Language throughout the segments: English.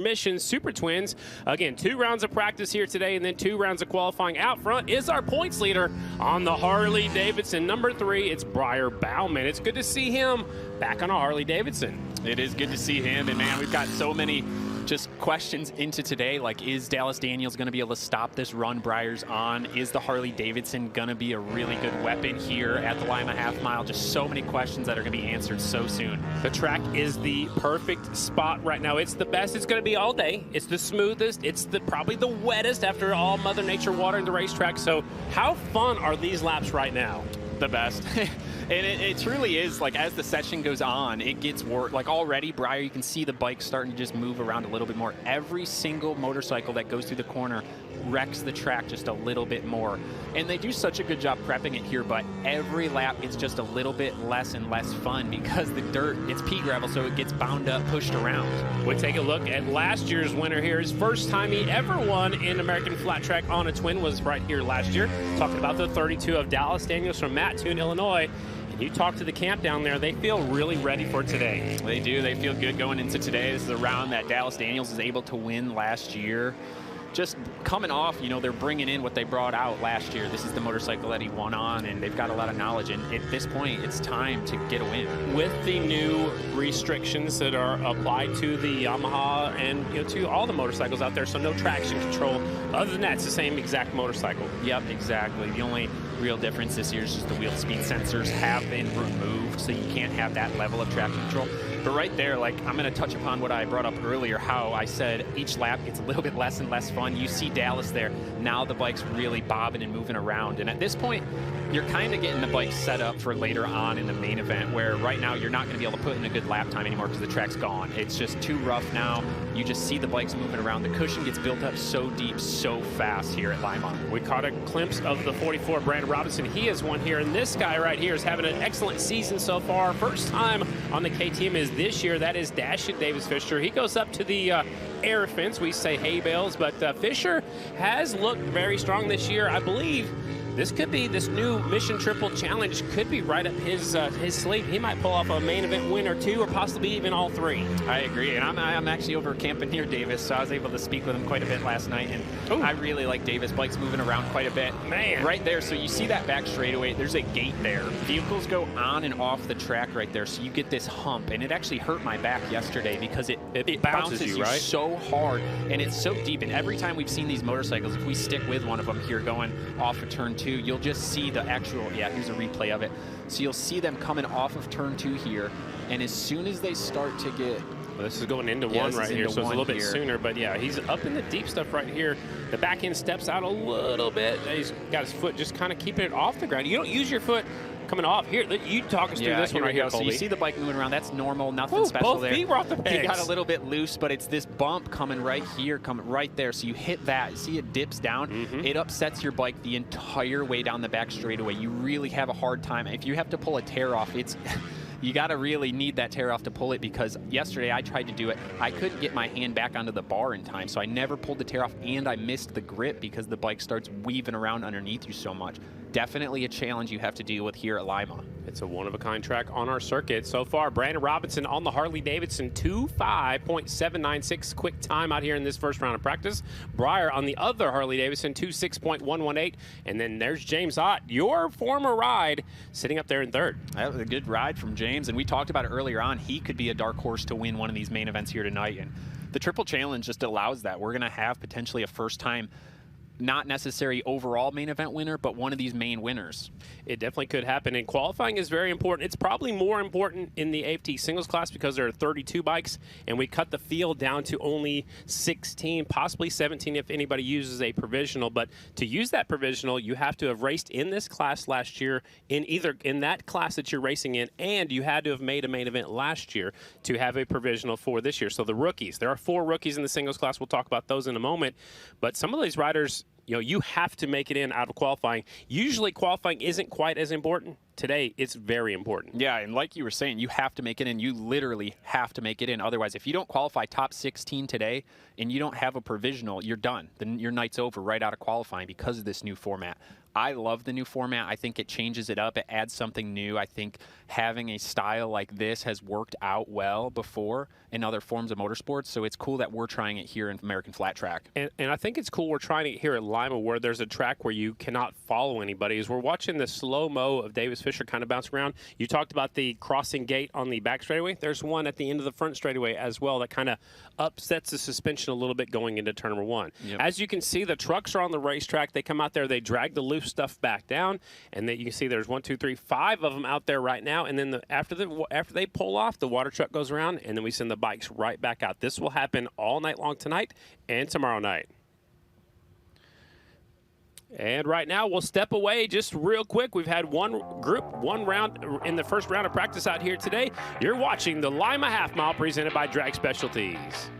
Mission Super Twins. Again, 2 rounds of practice here today and then 2 rounds of qualifying. Out front is our points leader on the Harley-Davidson. Number 3, it's Briar Bauman. It's good to see him back on a Harley-Davidson. It is good to see him, and man, we've got so many just questions into today, like is Dallas Daniels going to be able to stop this run Briar's on? Is the Harley-Davidson going to be a really good weapon here at the Lima half mile? Just so many questions that are going to be answered so soon. The track is the perfect spot right now. It's the best it's going to be all day. It's the smoothest. It's probably the wettest after all Mother Nature watering the racetrack. So how fun are these laps right now? The best. And it truly is, like, as the session goes on, it gets worse. Like, already, Briar, you can see the bike starting to just move around a little bit more. Every single motorcycle that goes through the corner wrecks the track just a little bit more. And they do such a good job prepping it here, but every lap it's just a little bit less and less fun because the dirt, it's pea gravel, so it gets bound up, pushed around. We take a look at last year's winner here. His first time he ever won in American Flat Track on a twin was right here last year. Talking about the 32 of Dallas Daniels from Mattoon, Illinois. You talk to the camp down there, they feel really ready for today. They do. They feel good going into today. This is a round that Dallas Daniels was able to win last year. Just coming off, you know, they're bringing in what they brought out last year. This is the motorcycle that he won on, and they've got a lot of knowledge. And at this point, it's time to get a win. With the new restrictions that are applied to the Yamaha and, you know, to all the motorcycles out there, so no traction control. Other than that, it's the same exact motorcycle. Yep, exactly. The only real difference this year is just the wheel speed sensors have been removed, so you can't have that level of traction control. But right there, like, I'm going to touch upon what I brought up earlier, how I said each lap gets a little bit less and less fun. You see Dallas there. Now the bike's really bobbing and moving around. And at this point, you're kind of getting the bike set up for later on in the main event, where right now you're not going to be able to put in a good lap time anymore because the track's gone. It's just too rough now. You just see the bikes moving around. The cushion gets built up so deep, so fast here at Lima. We caught a glimpse of the 44 Brandon Robinson. He is one here, and this guy right here is having an excellent season so far. First time on the KTM is this year. That is Dashin Davis Fisher. He goes up to the air fence. We say hay bales, but Fisher has looked very strong this year. I believe this could be, this new Mission Triple Challenge could be right up his sleeve. He might pull off a main event win or 2, or possibly even all 3. I agree, and I'm actually over camping near Davis, so I was able to speak with him quite a bit last night, and ooh, I really like Davis. Bike's moving around quite a bit. Man. Right there, so you see that back straightaway, there's a gate there. Vehicles go on and off the track right there, so you get this hump, and it actually hurt my back yesterday because it bounces you right? So hard, and it's so deep, and every time we've seen these motorcycles, if we stick with one of them here going off of turn 2, you'll just see the actual, yeah, here's a replay of it. So you'll see them coming off of turn 2 here, and as soon as they start to get... Well, this is going into 1 right here, so it's a little bit sooner, but yeah, he's up in the deep stuff right here. The back end steps out a little bit. He's got his foot just kind of keeping it off the ground. You don't use your foot coming off. Here, you talk us through this one right here, So you see the bike moving around. That's normal, nothing special both there. Feet were off the pegs. He got a little bit loose, but it's this bump coming right here, coming right there. So you hit that. See it dips down. It upsets your bike the entire way down the back straightaway. You really have a hard time. If you have to pull a tear off, it's... You got to really need that tear off to pull it, because yesterday I tried to do it. I couldn't get my hand back onto the bar in time, so I never pulled the tear off, and I missed the grip because the bike starts weaving around underneath you so much. Definitely a challenge you have to deal with here at Lima. It's a one-of-a-kind track on our circuit. So far, Brandon Robinson on the Harley-Davidson 2:5.796 quick time out here in this first round of practice. Briar on the other Harley-Davidson 2:6.118. And then there's James Ott, your former ride, sitting up there in 3rd. That was a good ride from James, and we talked about it earlier on. He could be a dark horse to win one of these main events here tonight, and the Triple Challenge just allows that. We're going to have potentially a first-time, not necessary overall main event winner, but one of these main winners. It definitely could happen, and qualifying is very important. It's probably more important in the AFT singles class because there are 32 bikes, and we cut the field down to only 16, possibly 17 if anybody uses a provisional. But to use that provisional, you have to have raced in this class last year, in that class that you're racing in, and you had to have made a main event last year to have a provisional for this year. So the rookies, there are 4 rookies in the singles class. We'll talk about those in a moment. But some of these riders, You know, you have to make it in out of qualifying. Usually qualifying isn't quite as important. Today, it's very important. Yeah, and like you were saying, you have to make it in. You literally have to make it in. Otherwise, if you don't qualify top 16 today and you don't have a provisional, you're done. Then your night's over right out of qualifying because of this new format. I love the new format. I think it changes it up. It adds something new. I think having a style like this has worked out well before in other forms of motorsports, so it's cool that we're trying it here in American Flat Track. And I think it's cool we're trying it here at Lima, where there's a track where you cannot follow anybody. As we're watching the slow-mo of Davis Fisher kind of bounce around, you talked about the crossing gate on the back straightaway. There's one at the end of the front straightaway as well that kind of upsets the suspension a little bit going into turn number 1. Yep. As you can see, the trucks are on the racetrack. They come out there, they drag the loose stuff back down, and then you can see there's 1, 2, 3, 5 of them out there right now. And then after they pull off, the water truck goes around, and then we send the bikes right back out. This will happen all night long tonight and tomorrow night. And right now, we'll step away just real quick. We've had one round in the first round of practice out here today. You're watching the Lima Half Mile presented by Drag Specialties.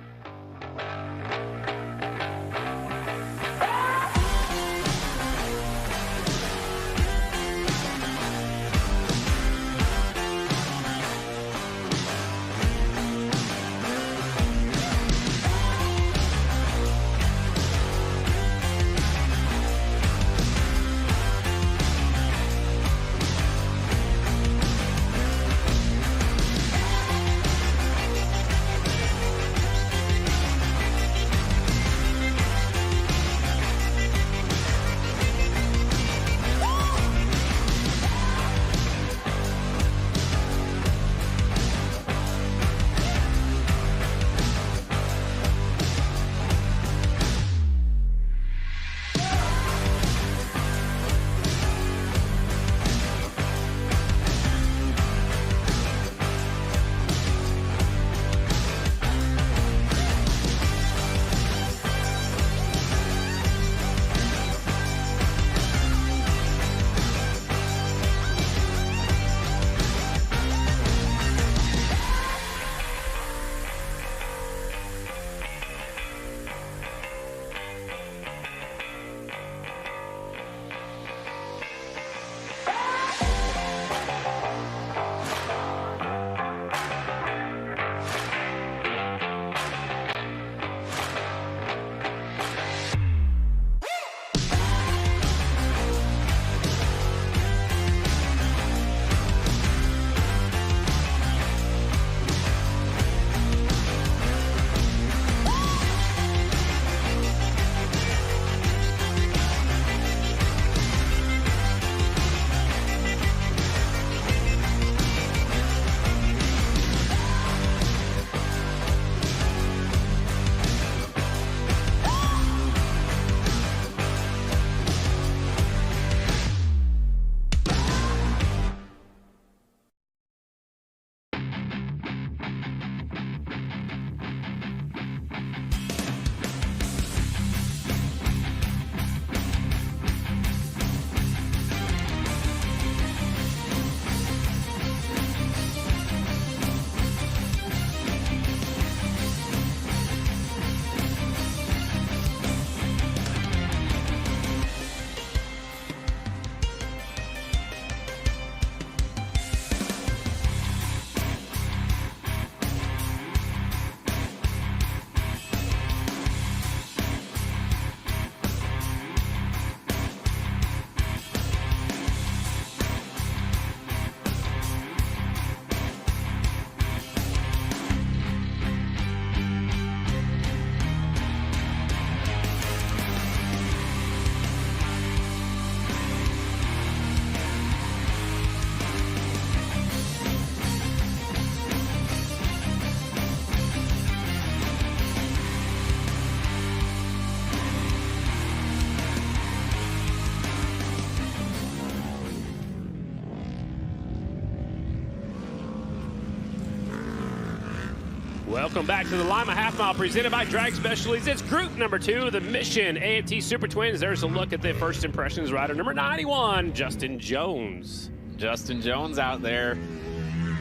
Welcome back to the Lima Half Mile presented by Drag Specialties. It's group number 2, the Mission AMT Super Twins. There's a look at the first impressions rider number 91, Justin Jones. Justin Jones out there.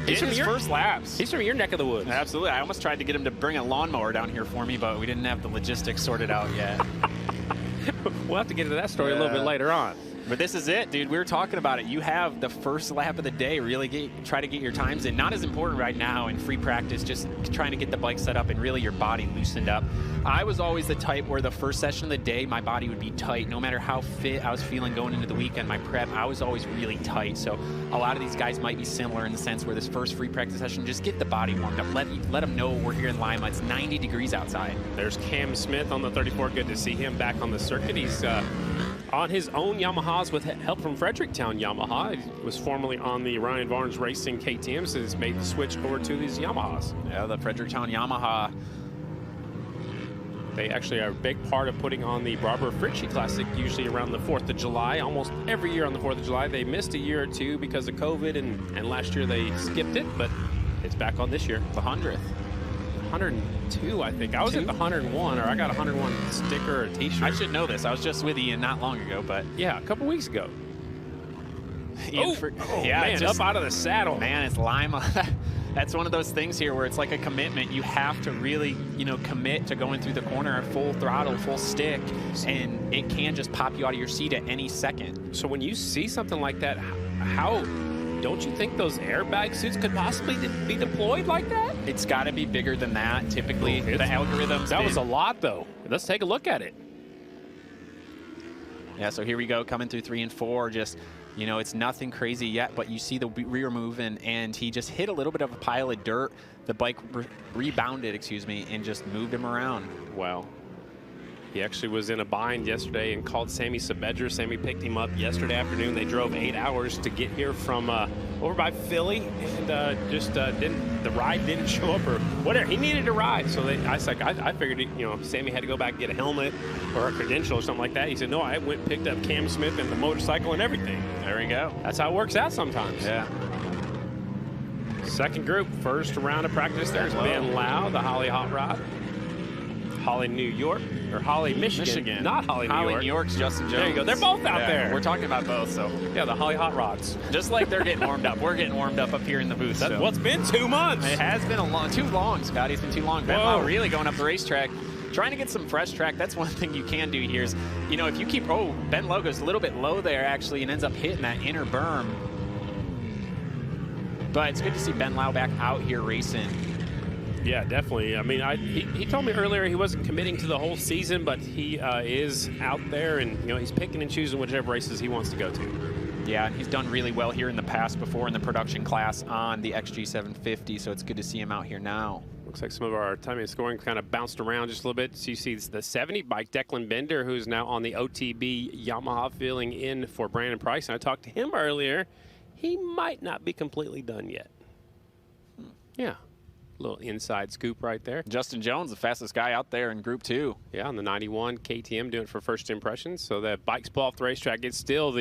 He's from his first laps. He's from your neck of the woods. Absolutely. I almost tried to get him to bring a lawnmower down here for me, but we didn't have the logistics sorted out yet. We'll have to get into that story a little bit later on. But this is it, dude. We were talking about it. You have the first lap of the day. Really try to get your times in. Not as important right now in free practice, just trying to get the bike set up and really your body loosened up. I was always the type where the first session of the day, my body would be tight. No matter how fit I was feeling going into the weekend, my prep, I was always really tight. So a lot of these guys might be similar in the sense where this first free practice session, just get the body warmed up. Let them know we're here in Lima. It's 90 degrees outside. There's Cam Smith on the 34. Good to see him back on the circuit. He's on his own Yamahas with help from Fredericktown Yamaha. He was formerly on the Ryan Barnes Racing KTM, so he's made the switch over to these Yamahas. Yeah, the Fredericktown Yamaha. They actually are a big part of putting on the Barbara Fritchie Classic, usually around the 4th of July. Almost every year on the 4th of July. They missed a year or two because of COVID, and last year they skipped it, but it's back on this year. The 100th. 102, I think. I was at the 101, or I got a 101 sticker or a t-shirt. I should know this. I was just with Ian not long ago, but... Yeah, a couple weeks ago. Yeah, man, just up out of the saddle. Man, it's Lima. That's one of those things here where it's like a commitment. You have to really, commit to going through the corner at full throttle, full stick, and it can just pop you out of your seat at any second. So when you see something like that, how... Don't you think those airbag suits could possibly be deployed like that? It's got to be bigger than that. Typically, the algorithms... That was a lot, though. Let's take a look at it. Yeah, so here we go, coming through 3 and 4. Just, it's nothing crazy yet, but you see the rear moving, and he just hit a little bit of a pile of dirt. The bike rebounded, and just moved him around. Wow. He actually was in a bind yesterday and called Sammy Sabedra. Sammy picked him up yesterday afternoon. They drove 8 hours to get here from over by Philly, and the ride didn't show up or whatever. He needed a ride, so I figured Sammy had to go back and get a helmet or a credential or something like that. He said, no, I went and picked up Cam Smith and the motorcycle and everything. There we go. That's how it works out sometimes. Yeah. Second group, first round of practice. There's Ben Lau, the Holly Hot Rod. Holly, New York, or Holly, Michigan. Not Holly, New York. Holly, New York's Justin Jones. There you go. They're both out there. We're talking about both, so. Yeah, the Holly Hot Rods. Just like they're getting warmed up. We're getting warmed up here in the booth. That's what's been 2 months. It has been too long, Scotty. It's been too long. Ben Lau really going up the racetrack. Trying to get some fresh track. That's one thing you can do here is, if you keep, Ben Lau goes a little bit low there, actually, and ends up hitting that inner berm. But it's good to see Ben Lau back out here racing. Yeah, definitely. I mean, he told me earlier he wasn't committing to the whole season, but he is out there, and he's picking and choosing whichever races he wants to go to. Yeah, and he's done really well here in the past before in the production class on the XG750, so it's good to see him out here now. Looks like some of our timing and scoring kind of bounced around just a little bit. So you see the 70 bike, Declan Bender, who's now on the OTB Yamaha, filling in for Brandon Price. And I talked to him earlier. He might not be completely done yet. Yeah. Little inside scoop right there. Justin Jones, the fastest guy out there in Group 2. Yeah, on the 91 KTM, doing it for first impressions. So the bikes pull off the racetrack. It's still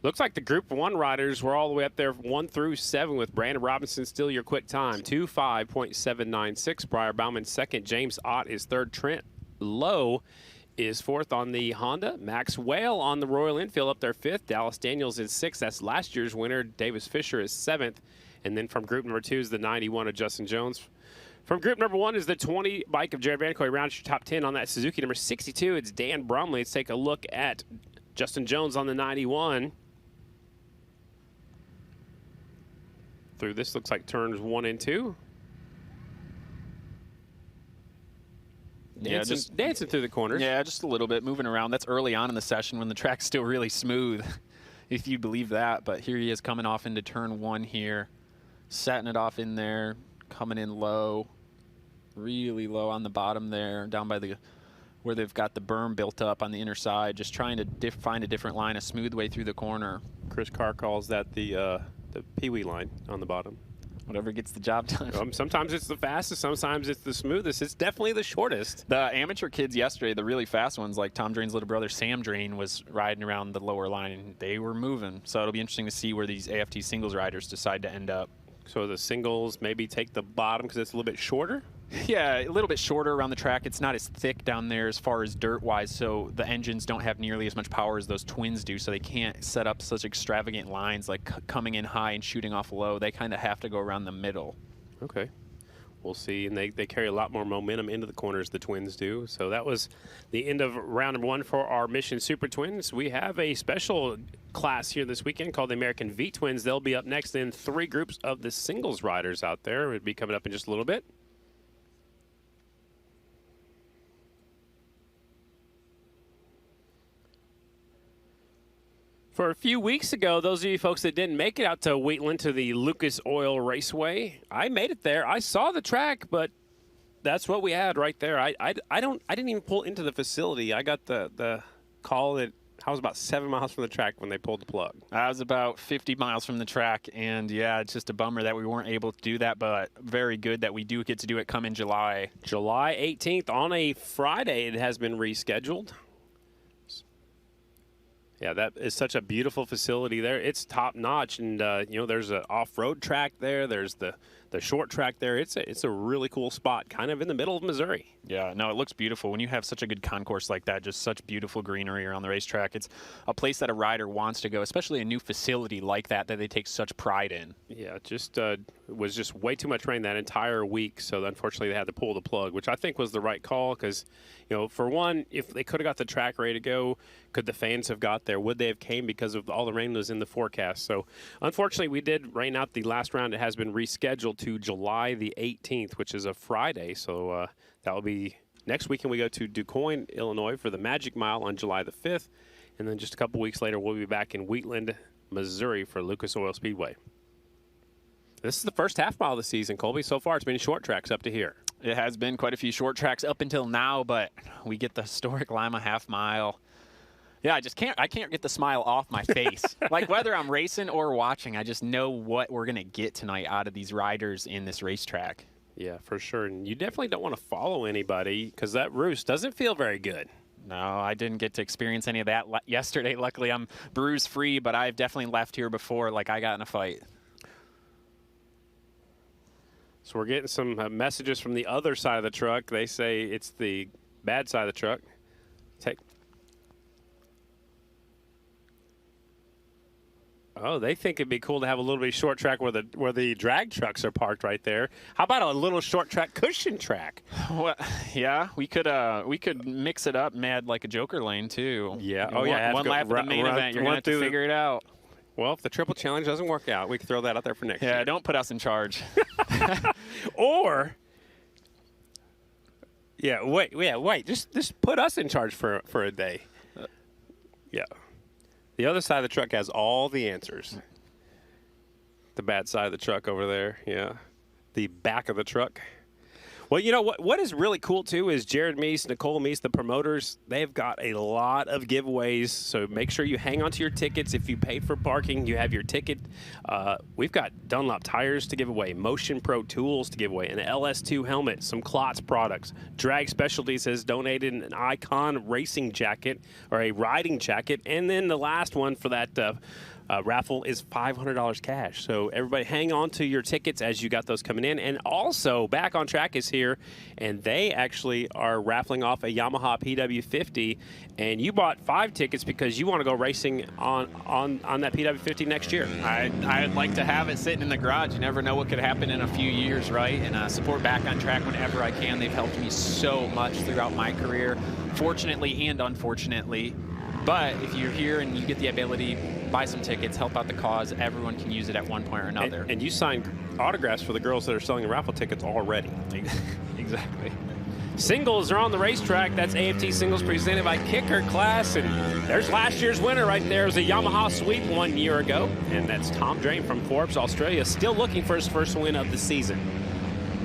looks like the Group 1 riders were all the way up there 1 through 7 with Brandon Robinson still your quick time. 2:5.796. Briar Bauman second. James Ott is third. Trent Lowe is fourth on the Honda. Max Whale on the Royal Enfield up there fifth. Dallas Daniels is sixth. That's last year's winner. Davis Fisher is seventh. And then from group number 2 is the 91 of Justin Jones. From group number 1 is the 20 bike of Jared Vancoy. Rounds your top 10 on that Suzuki. Number 62, it's Dan Brumley. Let's take a look at Justin Jones on the 91. Through this, looks like turns 1 and 2. Dancing through the corners. Yeah, just a little bit, moving around. That's early on in the session when the track's still really smooth, if you believe that. But here he is coming off into turn 1 here. Setting it off in there, coming in low, really low on the bottom there, down by where they've got the berm built up on the inner side, just trying to find a different line, a smooth way through the corner. Chris Carr calls that the Pee-wee line on the bottom. Whatever gets the job done. Sometimes it's the fastest, sometimes it's the smoothest. It's definitely the shortest. The amateur kids yesterday, the really fast ones, like Tom Drain's little brother Sam Drain, was riding around the lower line, and they were moving. So it'll be interesting to see where these AFT singles riders decide to end up. So the singles maybe take the bottom because it's a little bit shorter? Yeah, a little bit shorter around the track. It's not as thick down there as far as dirt-wise, so the engines don't have nearly as much power as those twins do, so they can't set up such extravagant lines like coming in high and shooting off low. They kind of have to go around the middle. Okay. we'll see. And they carry a lot more momentum into the corners, the Twins do. So that was the end of round number 1 for our Mission Super Twins. We have a special class here this weekend called the American V Twins. They'll be up next in 3 groups of the singles riders out there. It'll be coming up in just a little bit. For a few weeks ago, those of you folks that didn't make it out to Wheatland to the Lucas Oil Raceway, I made it there. I saw the track, but that's what we had right there. I didn't even pull into the facility. I got the call that I was about 7 miles from the track when they pulled the plug. I was about 50 miles from the track, and yeah, it's just a bummer that we weren't able to do that, but very good that we do get to do it come in July. July 18th on a Friday. It has been rescheduled. Yeah, that is such a beautiful facility there. It's top notch, and you know, there's an off-road track there. There's the short track there. It's a really cool spot, kind of in the middle of Missouri. Yeah, no, it looks beautiful. When you have such a good concourse like that, just such beautiful greenery around the racetrack, it's a place that a rider wants to go, especially a new facility like that they take such pride in. Yeah, just was just way too much rain that entire week, so unfortunately they had to pull the plug, which I think was the right call because, you know, for one, if they could have got the track ready to go, could the fans have got there? Would they have came because of all the rain that was in the forecast? So unfortunately we did rain out the last round. It has been rescheduled to July the 18th, which is a Friday, so that will be next weekend. We go to DuQuoin, Illinois for the Magic Mile on July the 5th, and then just a couple weeks later we'll be back in Wheatland, Missouri for Lucas Oil Speedway. This is the first half mile of the season, Colby. So far it's been short tracks up to here. It has been quite a few short tracks up until now, but we get the historic Lima half mile. Yeah, I can't get the smile off my face. Like whether I'm racing or watching, I just know what we're going to get tonight out of these riders in this racetrack. Yeah, for sure. And you definitely don't want to follow anybody because that roost doesn't feel very good. No, I didn't get to experience any of that yesterday. Luckily, I'm bruise free, but I've definitely left here before like I got in a fight. So we're getting some messages from the other side of the truck. They say it's the bad side of the truck. Oh, they think it'd be cool to have a little bit of short track where the drag trucks are parked right there. How about a little short track cushion track? Well, yeah, we could mix it up and add like a Joker lane too. Yeah. Oh yeah. One lap of the main event. You're gonna have to figure it out. Well, if the triple challenge doesn't work out, we can throw that out there for next year. Yeah, don't put us in charge. Or, wait. Just put us in charge for a day. Yeah. The other side of the truck has all the answers. The bad side of the truck over there, yeah. The back of the truck. Well, you know what is really cool, too, is Jared Meese, Nicole Meese, the promoters, they've got a lot of giveaways, so make sure you hang on to your tickets. If you paid for parking, you have your ticket. We've got Dunlop tires to give away, Motion Pro tools to give away, an LS2 helmet, some Klotz products. Drag Specialties has donated an Icon racing jacket or a riding jacket, and then the last one for that raffle is $500 cash. So everybody hang on to your tickets as you got those coming in. And also, Back on Track is here, and they actually are raffling off a Yamaha PW50. And you bought 5 tickets because you want to go racing on that PW50 next year. I'd like to have it sitting in the garage. You never know what could happen in a few years, right? And support Back on Track whenever I can. They've helped me so much throughout my career, fortunately and unfortunately. But if you're here and you get the ability, buy some tickets, help out the cause. Everyone can use it at one point or another. And you signed autographs for the girls that are selling the raffle tickets already. Exactly. Singles are on the racetrack. That's AFT Singles presented by Kicker Class. And there's last year's winner right there. It was a Yamaha sweep 1 year ago. And that's Tom Drain from Forbes, Australia, still looking for his first win of the season.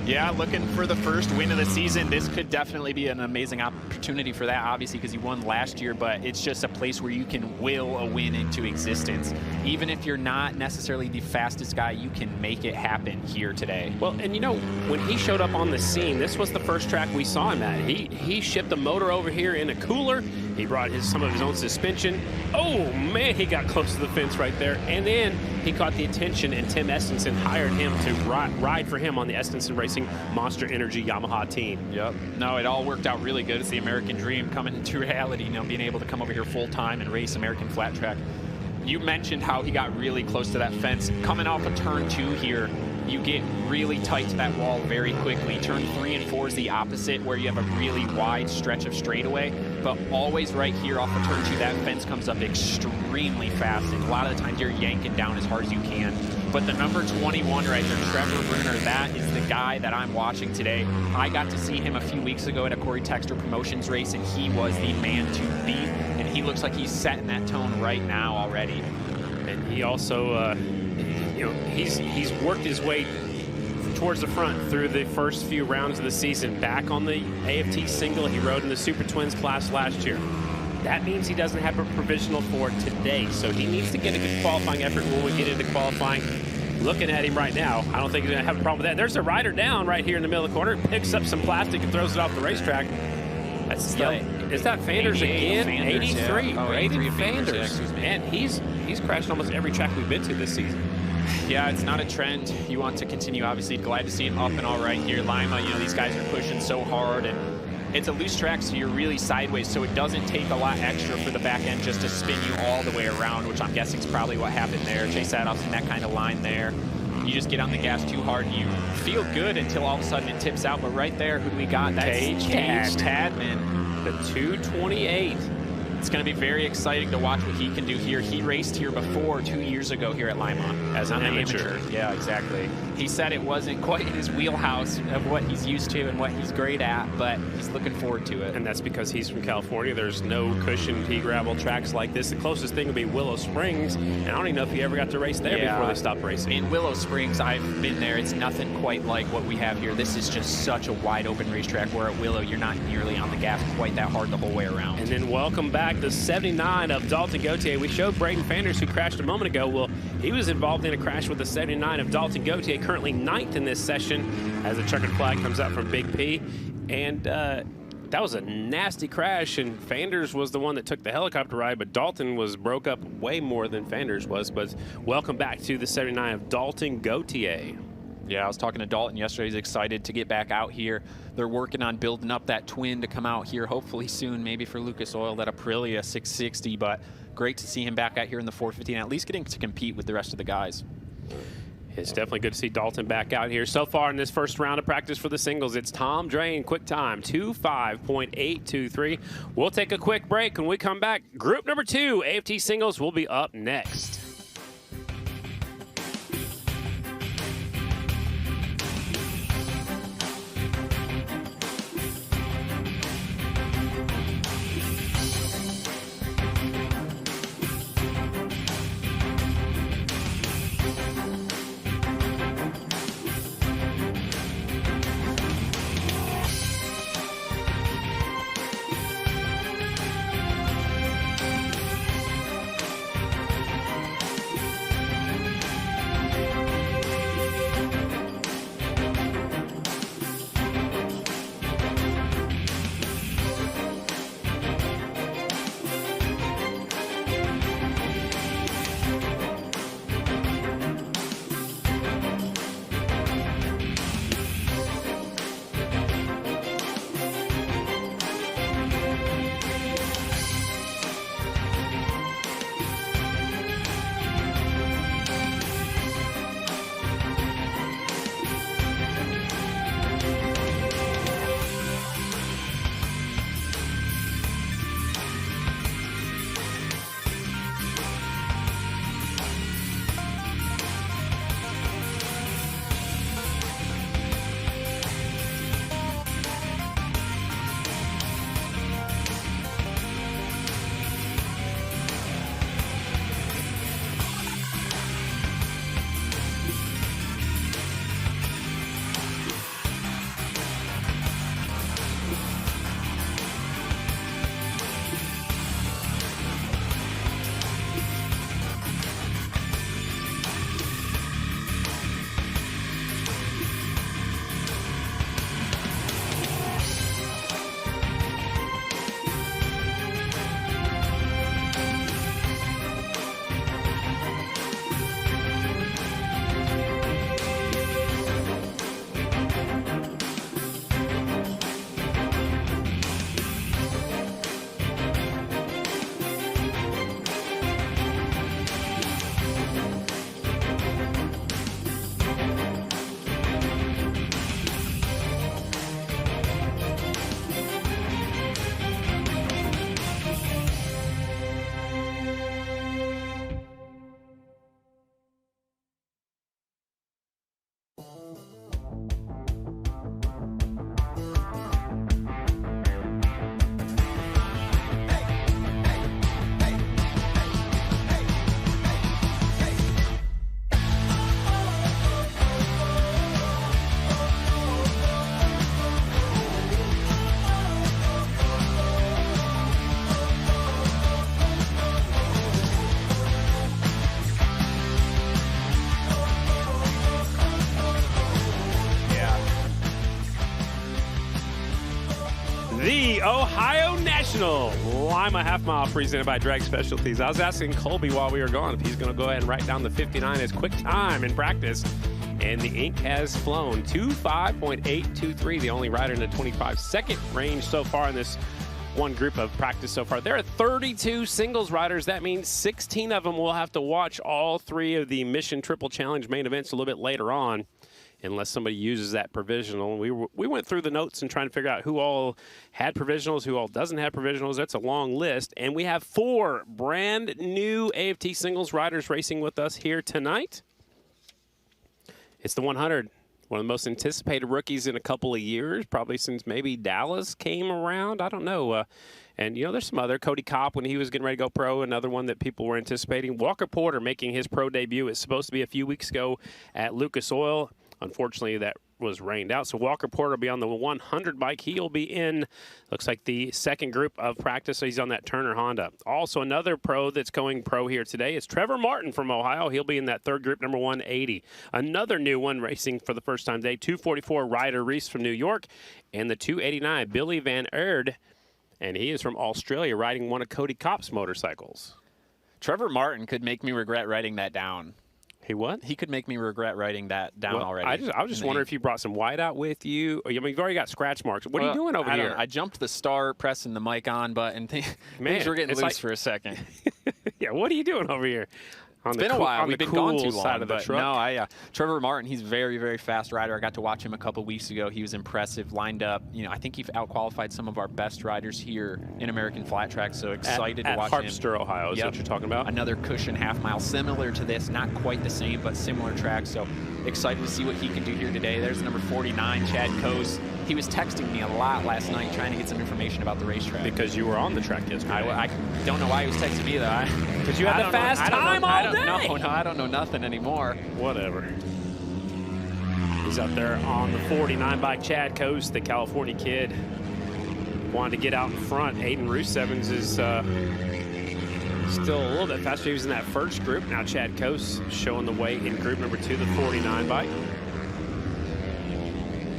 Yeah, looking for the first win of the season. This could definitely be an amazing opportunity for that, obviously, because you won last year, but it's just a place where you can will a win into existence. Even if you're not necessarily the fastest guy, you can make it happen here today. Well, and you know, when he showed up on the scene, this was the first track we saw him at. He shipped the motor over here in a cooler. He brought some of his own suspension. Oh, man, he got close to the fence right there. And then he caught the attention, and Tim Estenson hired him to ride for him on the Estenson Racing Monster Energy Yamaha team. Yep. No, it all worked out really good. It's the American dream coming into reality, you know, being able to come over here full-time and race American flat track. You mentioned how he got really close to that fence. Coming off of turn 2 here, you get really tight to that wall very quickly. Turn 3 and 4 is the opposite, where you have a really wide stretch of straightaway, but always right here off of turn 2, that fence comes up extremely fast, and a lot of the times you're yanking down as hard as you can. But the number 21 right there, Trevor Bruner, that is the guy that I'm watching today. I got to see him a few weeks ago at a Corey Texter Promotions race, and he was the man to beat, and he looks like he's setting that tone right now already. And he also, you know, he's worked his way towards the front through the first few rounds of the season. Back on the AFT single he rode in the Super Twins class last year. That means he doesn't have a provisional for today, so he needs to get a good qualifying effort when we get into qualifying. Looking at him right now, I don't think he's going to have a problem with that. There's a rider down right here in the middle of the corner, picks up some plastic and throws it off the racetrack. That's is that Fanders again? Fanders, 83. Yeah. Oh, 83 Fanders. Fanders. Man, he's crashed almost every track we've been to this season. Yeah, it's not a trend you want to continue. Obviously, glad to see him up and all right here. Lima, you know, these guys are pushing so hard, and it's a loose track, so you're really sideways, so it doesn't take a lot extra for the back end just to spin you all the way around, which I'm guessing is probably what happened there. Chase Adolph's in that kind of line there. You just get on the gas too hard, and you feel good until all of a sudden it tips out. But right there, who do we got? That's Cage Tadman. The 228. It's going to be very exciting to watch what he can do here. He raced here before 2 years ago here at Lima as an amateur. Yeah, exactly. He said it wasn't quite in his wheelhouse of what he's used to and what he's great at, but he's looking forward to it. And that's because he's from California. There's no cushion pea gravel tracks like this. The closest thing would be Willow Springs, and I don't even know if he ever got to race there before they stopped racing. In Willow Springs, I've been there. It's nothing quite like what we have here. This is just such a wide open racetrack, where at Willow, you're not nearly on the gas quite that hard the whole way around. And then welcome back the 79 of Dalton Gauthier. We showed Braden Fanders, who crashed a moment ago. Well, he was involved in a crash with the 79 of Dalton Gauthier, currently 9th in this session as the checkered flag comes out from Big P. And that was a nasty crash, and Fanders was the one that took the helicopter ride, but Dalton was broke up way more than Fanders was. But welcome back to the 79 of Dalton Gauthier. Yeah, I was talking to Dalton yesterday. He's excited to get back out here. They're working on building up that twin to come out here hopefully soon, maybe for Lucas Oil, that Aprilia 660. But great to see him back out here in the 450 and at least getting to compete with the rest of the guys. It's definitely good to see Dalton back out here. So far in this first round of practice for the singles, it's Tom Drain, quick time, 2:05.823. We'll take a quick break. When we come back, group number 2, AFT singles, will be up next. the Ohio National Lima half mile presented by Drag Specialties. I was asking Colby while we were gone if he's going to go ahead and write down the 59 as quick time in practice. And the ink has flown. 2:5.823, the only rider in the 25-second range so far in this one group of practice so far. There are 32 singles riders. That means 16 of them will have to watch all 3 of the Mission Triple Challenge main events a little bit later on, unless somebody uses that provisional. We went through the notes and trying to figure out who all had provisionals, who all doesn't have provisionals. That's a long list. And we have 4 brand new AFT singles riders racing with us here tonight. It's the 100. One of the most anticipated rookies in a couple of years, probably since maybe Dallas came around. I don't know. And, you know, there's some other. Cody Kopp, when he was getting ready to go pro, another one that people were anticipating. Walker Porter making his pro debut. It's supposed to be a few weeks ago at Lucas Oil. Unfortunately, that was rained out. So Walker Porter will be on the 100 bike. He'll be in, looks like, the second group of practice. So he's on that Turner Honda. Also, another pro that's going pro here today is Trevor Martin from Ohio. He'll be in that third group, number 180. Another new one racing for the first time today, 244 Ryder Reese from New York, and the 289 Billy Van Erd, and he is from Australia, riding one of Cody Kopp's motorcycles. Trevor Martin could make me regret writing that down. He what? He could make me regret writing that down already. I was just wondering if you brought some whiteout with you. I mean, you've already got scratch marks. What are you doing over here? I jumped the start, pressing the mic on button. Things were getting loose for a second. Yeah, what are you doing over here? It's been a while. We've been gone too long. Side of the truck. No, Trevor Martin, he's a very, very fast rider. I got to watch him a couple weeks ago. He was impressive, lined up. You know, I think he out-qualified some of our best riders here in American Flat Track, so excited to watch him. At Harpster, Ohio, is what you're talking about? Another cushion half-mile, similar to this, not quite the same, but similar track, so excited to see what he can do here today. There's number 49, Chad Coase. He was texting me a lot last night trying to get some information about the racetrack. Because you were on the track yesterday. I don't know why he was texting me, though. Because you had the fast time all day. No, I don't know nothing anymore. Whatever. He's out there on the 49 by Chad Coase, the California kid. Wanted to get out in front. Aiden Roosevens is still a little bit faster. He was in that first group. Now Chad Coase showing the way in group number 2, the 49 bike.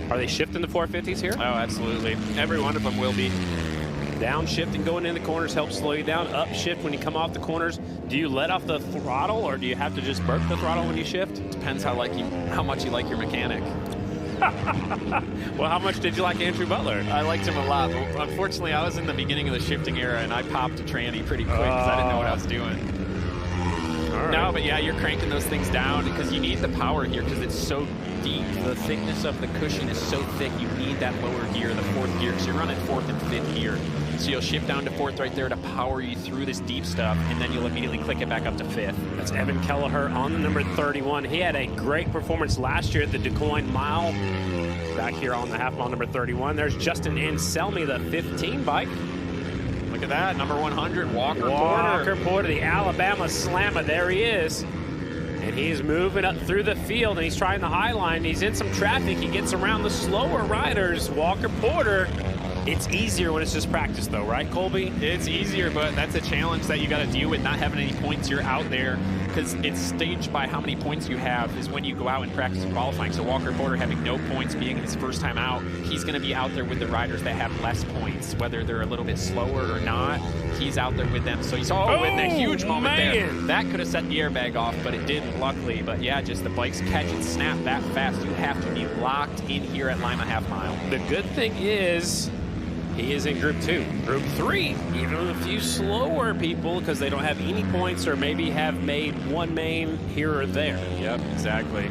Are they shifting the 450s here? Oh, absolutely. Every one of them will be. Downshifting going in the corners helps slow you down. Upshift when you come off the corners. Do you let off the throttle, or do you have to just burp the throttle when you shift? Depends how much you like your mechanic. Well, how much did you like Andrew Butler? I liked him a lot. Unfortunately, I was in the beginning of the shifting era, and I popped a tranny pretty quick because I didn't know what I was doing. All right. No, but yeah, you're cranking those things down because you need the power here because it's so deep. The thickness of the cushion is so thick, you need that lower gear, the 4th gear, because you're running 4th and 5th gear. So you'll shift down to 4th right there to power you through this deep stuff, and then you'll immediately click it back up to 5th. That's Evan Kelleher on the number 31. He had a great performance last year at the DuQuoin Mile. Back here on the half mile, number 31. There's Justin Anselmi, the 15 bike. Look at that, number 100, Walker Porter, the Alabama Slammer. There he is. And he's moving up through the field, and he's trying the high line. He's in some traffic. He gets around the slower riders. Walker Porter. It's easier when it's just practice, though, right, Colby? It's easier, but that's a challenge that you got to deal with, not having any points. You're out there because it's staged by how many points you have is when you go out and practice qualifying. So Walker Porter having no points, being his first time out, he's going to be out there with the riders that have less points, whether they're a little bit slower or not. He's out there with them. So you saw in that huge moment there. That could have set the airbag off, but it didn't, luckily. But yeah, just the bikes catch and snap that fast. You have to be locked in here at Lima half mile. The good thing is he is in Group 2. Group 3, even a few slower people because they don't have any points or maybe have made one main here or there. Yep, exactly.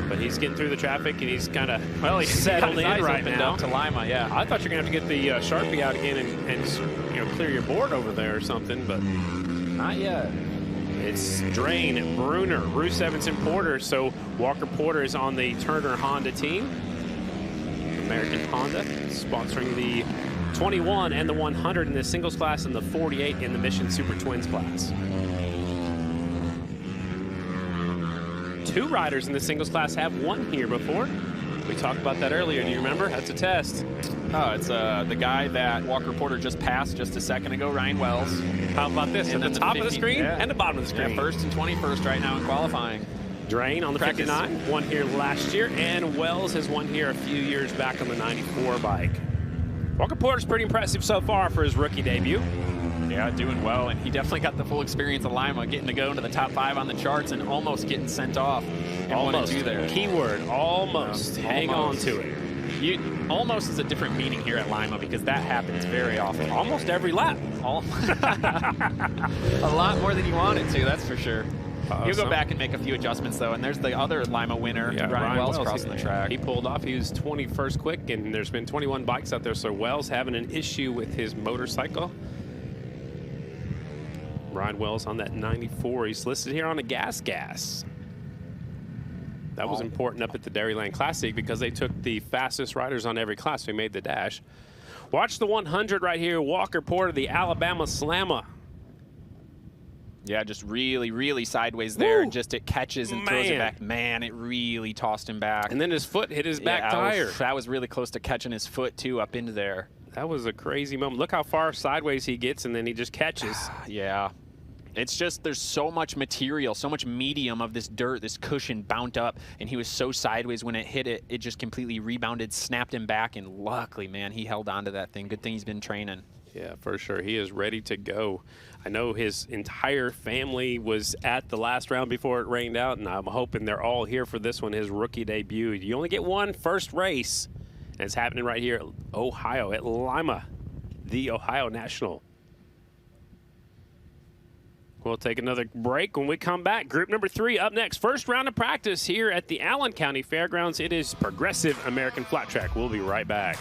But he's getting through the traffic, and he's kind of, he's settled in right now. To Lima, yeah. I thought you were going to have to get the Sharpie out again and clear your board over there or something, but not yet. It's Drain, Bruner, Bruce Evans, and Porter. So Walker Porter is on the Turner Honda team. American Honda sponsoring the 21 and the 100 in the singles class and the 48 in the Mission Super Twins class. 2 riders in the singles class have won here before. We talked about that earlier. Do you remember? That's a test. Oh, it's the guy that Walker Porter just passed just a second ago, Ryan Wells. How about this? At the top of the screen and the bottom of the screen. Yeah, 1st and 21st right now in qualifying. Drain on the 59, won here last year, and Wells has won here a few years back on the 94 bike. Walker Porter's pretty impressive so far for his rookie debut. Yeah, doing well, and he definitely got the full experience of Lima, getting to go into the top 5 on the charts and almost getting sent off. Almost. There. Keyword, almost. Hang on to it. Almost is a different meaning here at Lima because that happens very often. Almost every lap. A lot more than you want it to, that's for sure. He'll go back and make a few adjustments, though, and there's the other Lima winner, Ryan Wells, crossing the track. He pulled off. He was 21st quick, and there's been 21 bikes out there, so Wells having an issue with his motorcycle. Ryan Wells on that 94. He's listed here on a gas. That was important up at the Dairyland Classic because they took the fastest riders on every class. We made the dash. Watch the 100 right here. Walker Porter, the Alabama Slammer. Yeah, just really, really sideways there. And just it catches and throws it back. Man, it really tossed him back. And then his foot hit his back tire. That was really close to catching his foot, too, up into there. That was a crazy moment. Look how far sideways he gets, and then he just catches. Yeah. It's just there's so much material, so much medium of this dirt, this cushion bound up, and he was so sideways when it hit it, it just completely rebounded, snapped him back, and luckily, man, he held on to that thing. Good thing he's been training. Yeah, for sure. He is ready to go. I know his entire family was at the last round before it rained out, and I'm hoping they're all here for this one, his rookie debut. You only get one first race, and it's happening right here at Ohio, at Lima, the Ohio National. We'll take another break. When we come back, group number 3 up next. First round of practice here at the Allen County Fairgrounds. It is Progressive American Flat Track. We'll be right back.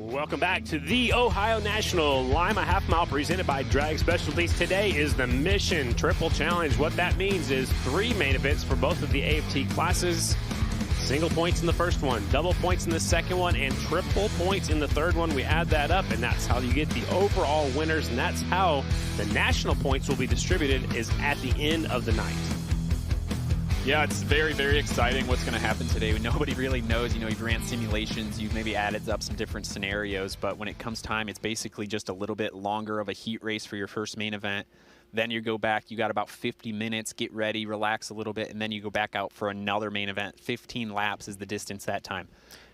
Welcome back to the Ohio National Lima Half Mile presented by Drag Specialties. Today is the Mission Triple Challenge. What that means is 3 main events for both of the AFT classes, Single points in the first one, double points in the second one, and triple points in the third one. We add that up, and that's how you get the overall winners, and that's how the national points will be distributed, is at the end of the night. Yeah, it's very, very exciting what's going to happen today. Nobody really knows. You know, you've ran simulations, you've maybe added up some different scenarios, but when it comes time, it's basically just a little bit longer of a heat race for your first main event. Then you go back, you got about 50 minutes, get ready, relax a little bit, and then you go back out for another main event. 15 laps is the distance that time.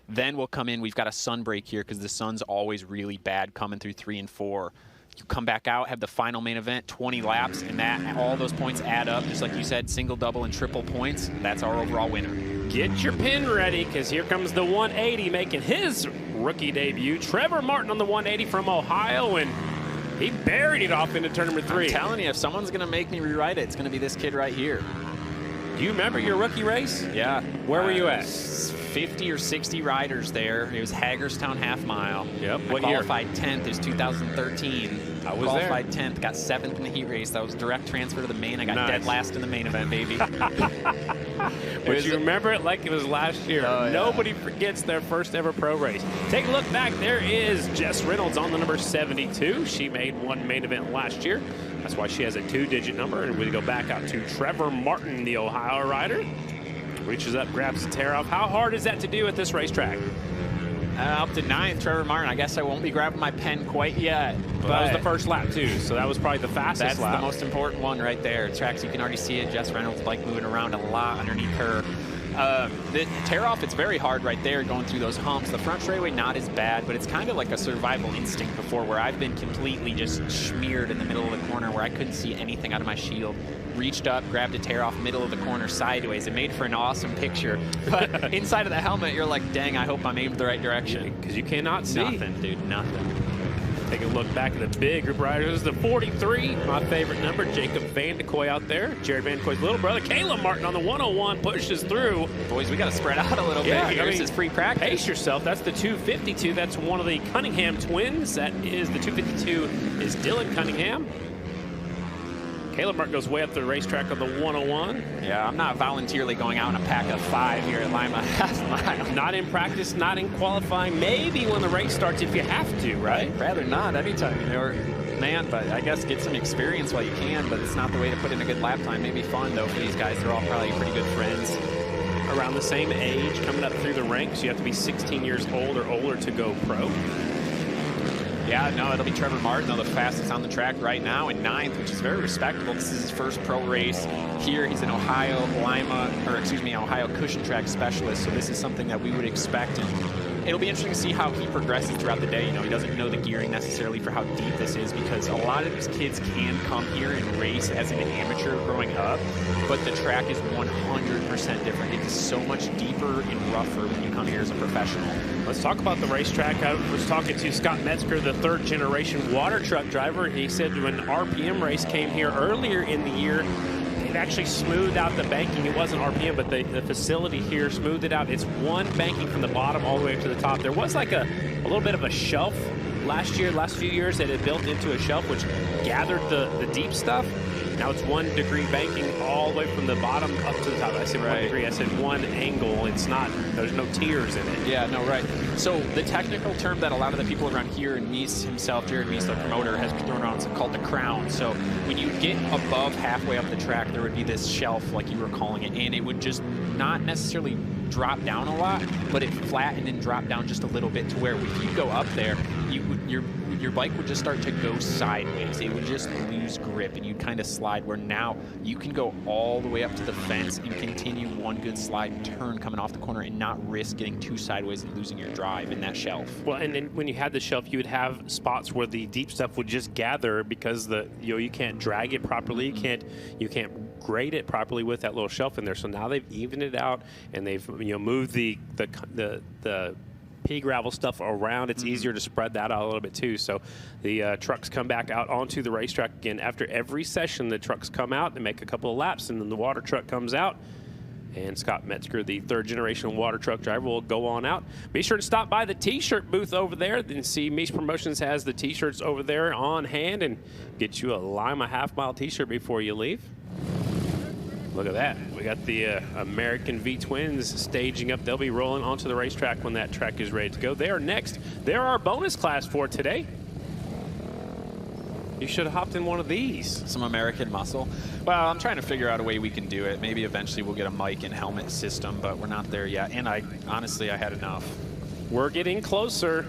Then we'll come in, we've got a sun break here because the sun's always really bad coming through 3 and 4. You come back out, have the final main event, 20 laps, and that all those points add up, just like you said, single, double, and triple points. That's our overall winner. Get your pin ready, because here comes the 180 making his rookie debut. Trevor Martin on the 180 from Ohio, and he buried it off into turn number 3. I'm telling you, if someone's going to make me rewrite it, it's going to be this kid right here. Do you remember your rookie race? Yeah. Where were you at? 50 or 60 riders there. It was Hagerstown half mile. Yep. What year? Qualified 10th. It was 2013. I was qualified there. 10th. Got 7th in the heat race. That was direct transfer to the main. I got dead last in the main event, baby. But you remember it like it was last year. Oh, yeah. Nobody forgets their first ever pro race. Take a look back. There is Jess Reynolds on the number 72. She made one main event last year. That's why she has a 2-digit number. And we go back out to Trevor Martin, the Ohio rider. Reaches up, grabs the tear off. How hard is that to do at this racetrack? Up to 9th, Trevor Martin. I guess I won't be grabbing my pen quite yet. Well, that was the first lap, too, so that was probably the fastest lap. That's the most important one right there. Tracks, you can already see it. Jess Reynolds' bike moving around a lot underneath her. The tear-off, it's very hard right there going through those humps. The front straightaway, not as bad, but it's kind of like a survival instinct before, where I've been completely just smeared in the middle of the corner where I couldn't see anything out of my shield. Reached up, grabbed a tear off middle of the corner sideways. It made for an awesome picture. But inside of the helmet, you're like, dang, I hope I'm aimed the right direction. Because you cannot see. Nothing, dude, nothing. Take a look back at the big group riders. The 43, my favorite number, Jacob Van de Kooi out there. Jared Van de Kooi's little brother, Caleb Martin on the 101, pushes through. Boys, we got to spread out a little bit here. This is free practice. Pace yourself. That's the 252. That's one of the Cunningham twins. That is the 252 is Dylan Cunningham. Caleb Martin goes way up the racetrack on the 101. Yeah, I'm not voluntarily going out in a pack of 5 here at Lima half mile. Not in practice, not in qualifying. Maybe when the race starts if you have to, right? I'd rather not anytime. You know, man, but I guess get some experience while you can, but it's not the way to put in a good lap time. Maybe fun, though, for these guys. They're all probably pretty good friends. Around the same age, coming up through the ranks. You have to be 16 years old or older to go pro. Yeah, no, it'll be Trevor Martin, though, the fastest on the track right now in 9th, which is very respectable. This is his first pro race here. He's an Ohio cushion track specialist, so this is something that we would expect. And it'll be interesting to see how he progresses throughout the day. You know, he doesn't know the gearing necessarily for how deep this is, because a lot of these kids can come here and race as an amateur growing up, but the track is 100% different. It is so much deeper and rougher when you come here as a professional. Let's talk about the racetrack. I was talking to Scott Metzger, the 3rd-generation water truck driver. He said when RPM race came here earlier in the year, they've actually smoothed out the banking. It wasn't RPM, but the facility here smoothed it out. It's one banking from the bottom all the way up to the top. There was like a little bit of a shelf last few years that had built into a shelf, which gathered the deep stuff. Now it's 1 degree banking all the way from the bottom up to the top. I said 1 degree. I said 1 angle. It's not, there's no tiers in it. Yeah, no, right. So the technical term that a lot of the people around here, and Mies himself, Jared Mies, the promoter, has thrown around, is called the crown. So when you get above halfway up the track, there would be this shelf, like you were calling it, and it would just not necessarily drop down a lot, but it flattened and dropped down just a little bit, to where if you go up there, your bike would just start to go sideways. It would just lose grip, and you'd kind of slide, where now you can go all the way up to the fence and continue one good slide turn coming off the corner and not risk getting too sideways and losing your drive in that shelf. Well, and then when you had the shelf, you would have spots where the deep stuff would just gather, because you can't drag it properly. You can't grade it properly with that little shelf in there. So now they've evened it out, and they've moved the pea gravel stuff around. It's easier to spread that out a little bit too. So the trucks come back out onto the racetrack again. After every session, the trucks come out and make a couple of laps, and then the water truck comes out. And Scott Metzger, the 3rd-generation water truck driver, will go on out. Be sure to stop by the T-shirt booth over there. Then see Mies Promotions has the T-shirts over there on hand, and get you a Lima half-mile T-shirt before you leave. Look at that. We got the American V Twins staging up. They'll be rolling onto the racetrack when that track is ready to go. They are next. They're our bonus class for today. You should have hopped in one of these. Some American muscle. Well, I'm trying to figure out a way we can do it. Maybe eventually we'll get a mic and helmet system, but we're not there yet. And honestly, I had enough. We're getting closer.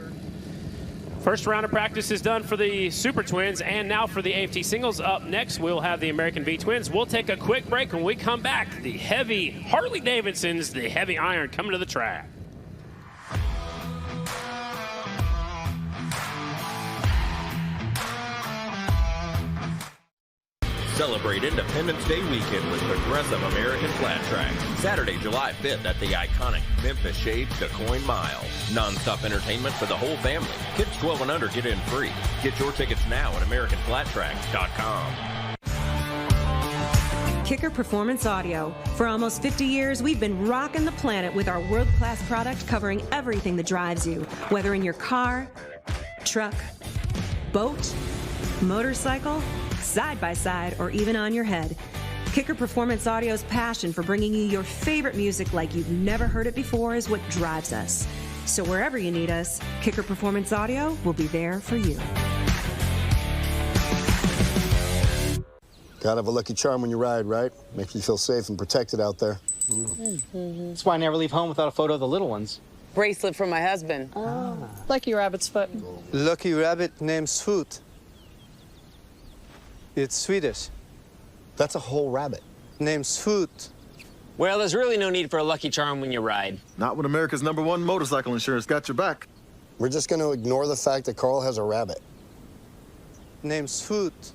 First round of practice is done for the Super Twins, and now for the AFT Singles. Up next, we'll have the American V Twins. We'll take a quick break. When we come back, the heavy Harley-Davidsons, the heavy iron, coming to the track. Celebrate Independence Day weekend with Progressive American Flat Track. Saturday, July 5th at the iconic Memphis Shades DeCoin Mile. Non-stop entertainment for the whole family. Kids 12 and under get in free. Get your tickets now at AmericanFlatTrack.com. Kicker Performance Audio. For almost 50 years, we've been rocking the planet with our world-class product covering everything that drives you, whether in your car, truck, boat, motorcycle, side-by-side, or even on your head. Kicker Performance Audio's passion for bringing you your favorite music like you've never heard it before is what drives us. So wherever you need us, Kicker Performance Audio will be there for you. Gotta have a lucky charm when you ride, right? Makes you feel safe and protected out there. That's why I never leave home without a photo of the little ones. Bracelet from my husband. Lucky rabbit's foot. Lucky rabbit named Swoot. It's Swedish. That's a whole rabbit. Named Swoot. Well, there's really no need for a lucky charm when you ride. Not when America's #1 motorcycle insurance got your back. We're just gonna ignore the fact that Carl has a rabbit. Named Swoot.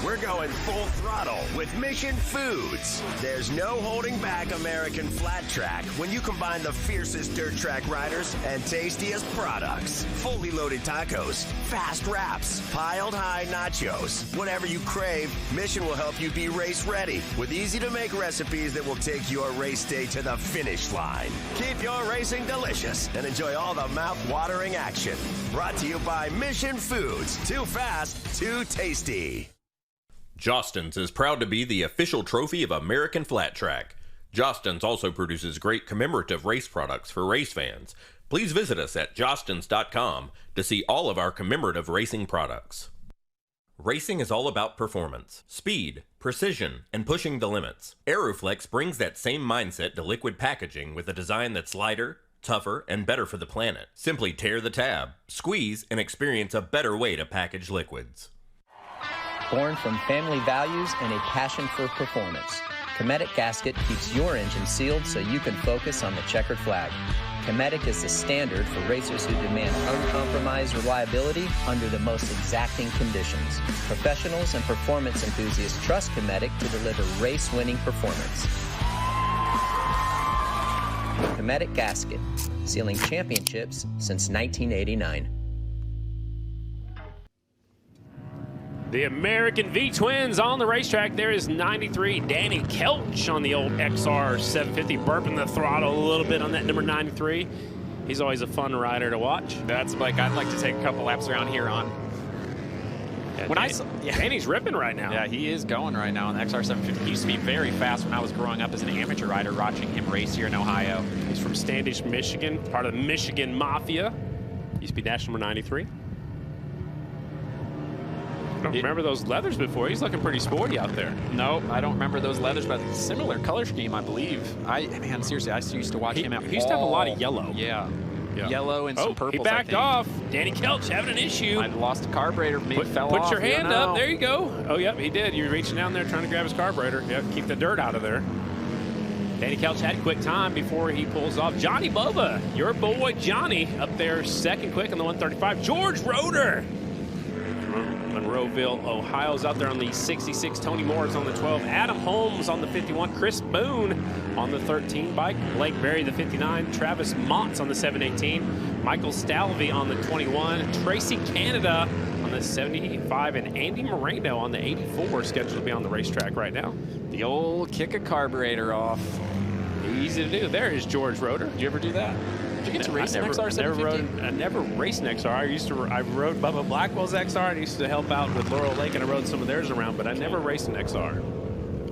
We're going full throttle with Mission Foods. There's no holding back American Flat Track when you combine the fiercest dirt track riders and tastiest products. Fully loaded tacos, fast wraps, piled high nachos. Whatever you crave, Mission will help you be race ready with easy to make recipes that will take your race day to the finish line. Keep your racing delicious and enjoy all the mouth-watering action. Brought to you by Mission Foods. Too fast, too tasty. Jostens is proud to be the official trophy of American Flat Track. Jostens also produces great commemorative race products for race fans. Please visit us at jostens.com to see all of our commemorative racing products. Racing is all about performance, speed, precision, and pushing the limits. Aeroflex brings that same mindset to liquid packaging with a design that's lighter, tougher, and better for the planet. Simply tear the tab, squeeze, and experience a better way to package liquids. Born from family values and a passion for performance, Cometic Gasket keeps your engine sealed so you can focus on the checkered flag. Cometic is the standard for racers who demand uncompromised reliability under the most exacting conditions. Professionals and performance enthusiasts trust Cometic to deliver race-winning performance. Cometic Gasket, sealing championships since 1989. The American V Twins on the racetrack. There is 93 Danny Kelch on the old XR 750, burping the throttle a little bit on that number 93. He's always a fun rider to watch. That's like I'd like to take a couple laps around here on. Yeah, Danny's ripping right now. Yeah, he is going right now on the XR 750. He used to be very fast when I was growing up as an amateur rider, watching him race here in Ohio. He's from Standish, Michigan, part of the Michigan Mafia. Used to be dash number 93. I don't remember those leathers before. He's looking pretty sporty out there. No, I don't remember those leathers, but similar color scheme, I believe. Man, seriously, I used to watch him at He used to have a lot of yellow. Yeah. Yellow and some purples, he backed off. Danny Kelch having an issue. I lost a carburetor. Maybe fell off. Put your hand up. There you go. Oh, yep, he did. You were reaching down there trying to grab his carburetor. Yep, keep the dirt out of there. Danny Kelch had a quick time before he pulls off. Johnny Bova, your boy Johnny, up there second quick on the 135. George Roeder. Monroeville, Ohio's out there on the 66. Tony Moore's on the 12. Adam Holmes on the 51. Chris Boone on the 13 bike. Blake Berry, the 59. Travis Montz on the 718. Michael Stalvey on the 21. Tracy Canada on the 75. And Andy Moreno on the 84 scheduled to be on the racetrack right now. The old kick a carburetor off. Easy to do. There is George Roeder. Did you ever do that? Did you get to race an XR 750? I never raced an XR. I rode Bubba Blackwell's XR. And I used to help out with Laurel Lake, and I rode some of theirs around, but I never raced an XR.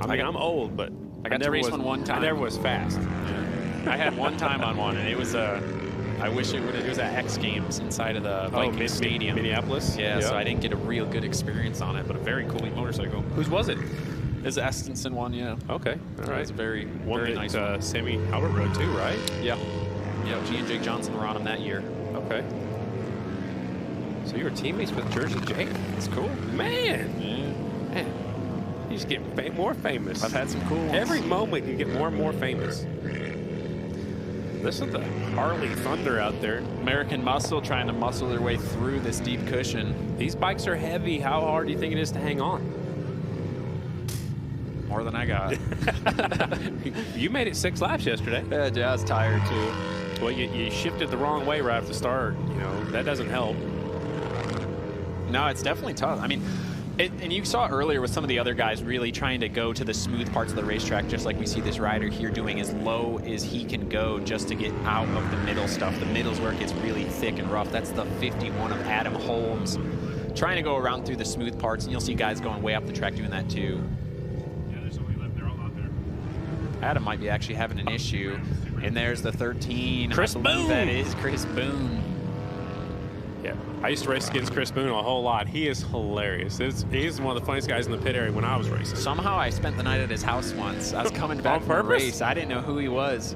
I mean, I'm old, but I got to race one time. I never was fast. Yeah. I had one time on one, and it was I wish it was at X Games inside of the Viking Stadium. Minneapolis? Yeah, so I didn't get a real good experience on it, but a very cool motorcycle. Whose was it? It was the Estenson one, yeah. Okay, all right. It's a very nice one. Sammy Albert rode too, right? Yeah. Yeah, G and Jake Johnson were on him that year. Okay. So you were teammates with Jersey Jake? That's cool. Man! Yeah. Man. You just get more famous. I've had some cool ones. Every moment you get more and more famous. Listen to the Harley Thunder out there. American Muscle trying to muscle their way through this deep cushion. These bikes are heavy. How hard do you think it is to hang on? More than I got. You made it 6 laps yesterday. Yeah, I was tired too. Well, you shifted the wrong way right off the start. You know, that doesn't help. No, it's definitely tough. I mean, and you saw earlier with some of the other guys really trying to go to the smooth parts of the racetrack, just like we see this rider here doing as low as he can go just to get out of the middle stuff. The middle's where it gets really thick and rough. That's the 51 of Adam Holmes. Trying to go around through the smooth parts, and you'll see guys going way up the track doing that too. Yeah, there's only 11. They're all out there. Adam might be actually having an issue. And there's the 13. Chris Boone. That is Chris Boone. Yeah, I used to race against Chris Boone a whole lot. He is hilarious. He's one of the funniest guys in the pit area when I was racing. Somehow I spent the night at his house once. I was coming back from a race. I didn't know who he was.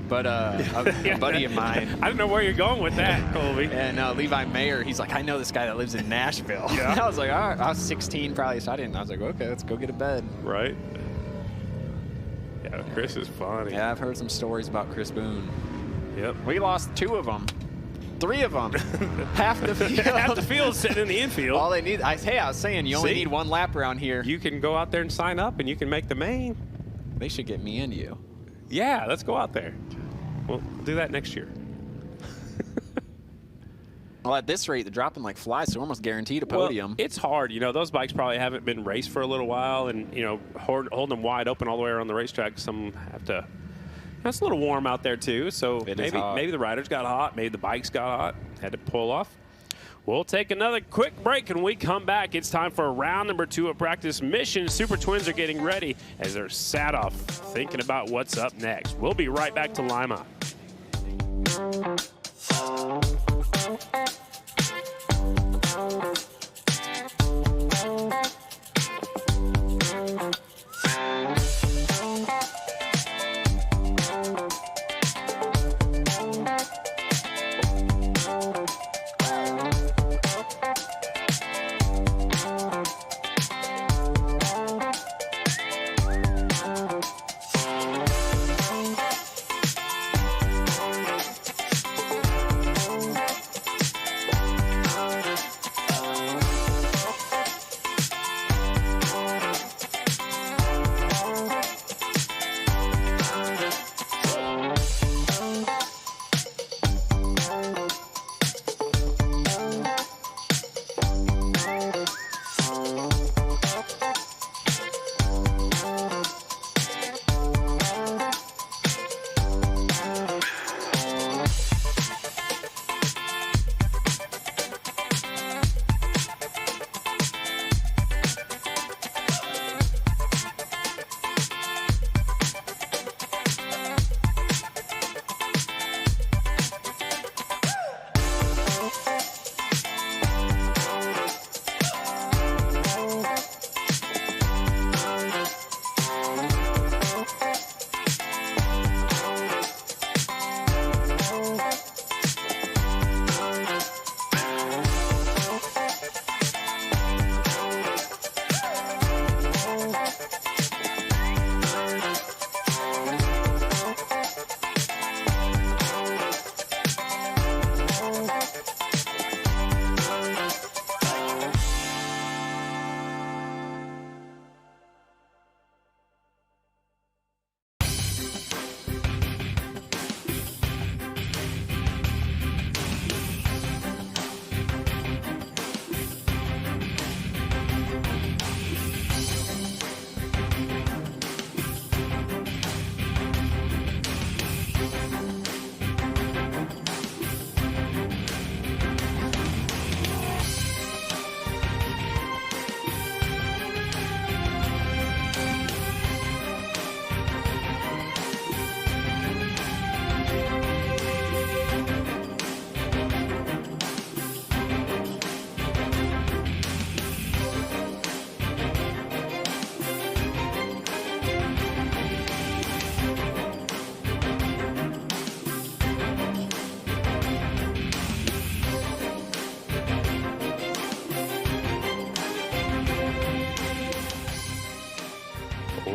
But a buddy of mine. I didn't know where you're going with that, Colby. And Levi Mayer, he's like, I know this guy that lives in Nashville. Yeah. And I was like, all right. I was 16 probably, so I didn't. I was like, okay, let's go get a bed. Right. Yeah, Chris is funny. Yeah, I've heard some stories about Chris Boone. Yep. We lost 2 of them. 3 of them. Half the field. Half the field's sitting in the infield. All they need, I was saying, you only need 1 lap around here. You can go out there and sign up, and you can make the main. They should get me and you. Yeah, let's go out there. We'll do that next year. Well, at this rate, they're dropping like flies, so we're almost guaranteed a podium. Well, it's hard. You know, those bikes probably haven't been raced for a little while, and, you know, holding them wide open all the way around the racetrack, some have to. It's a little warm out there, too, so maybe the riders got hot, maybe the bikes got hot, had to pull off. We'll take another quick break, and when we come back, it's time for round number 2 of practice. Mission Super Twins are getting ready as they're sat off thinking about what's up next. We'll be right back to Lima.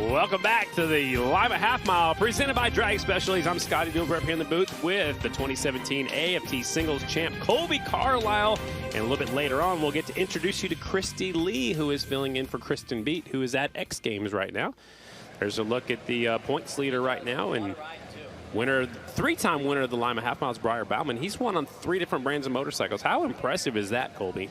Welcome back to the Lima Half Mile, presented by Drag Specialties. I'm Scotty Dilbert here in the booth with the 2017 AFT Singles Champ, Colby Carlisle. And a little bit later on, we'll get to introduce you to Christy Lee, who is filling in for Kristen Beat, who is at X Games right now. There's a look at the points leader right now, and three-time winner of the Lima Half Miles, Briar Bauman. He's won on 3 different brands of motorcycles. How impressive is that, Colby?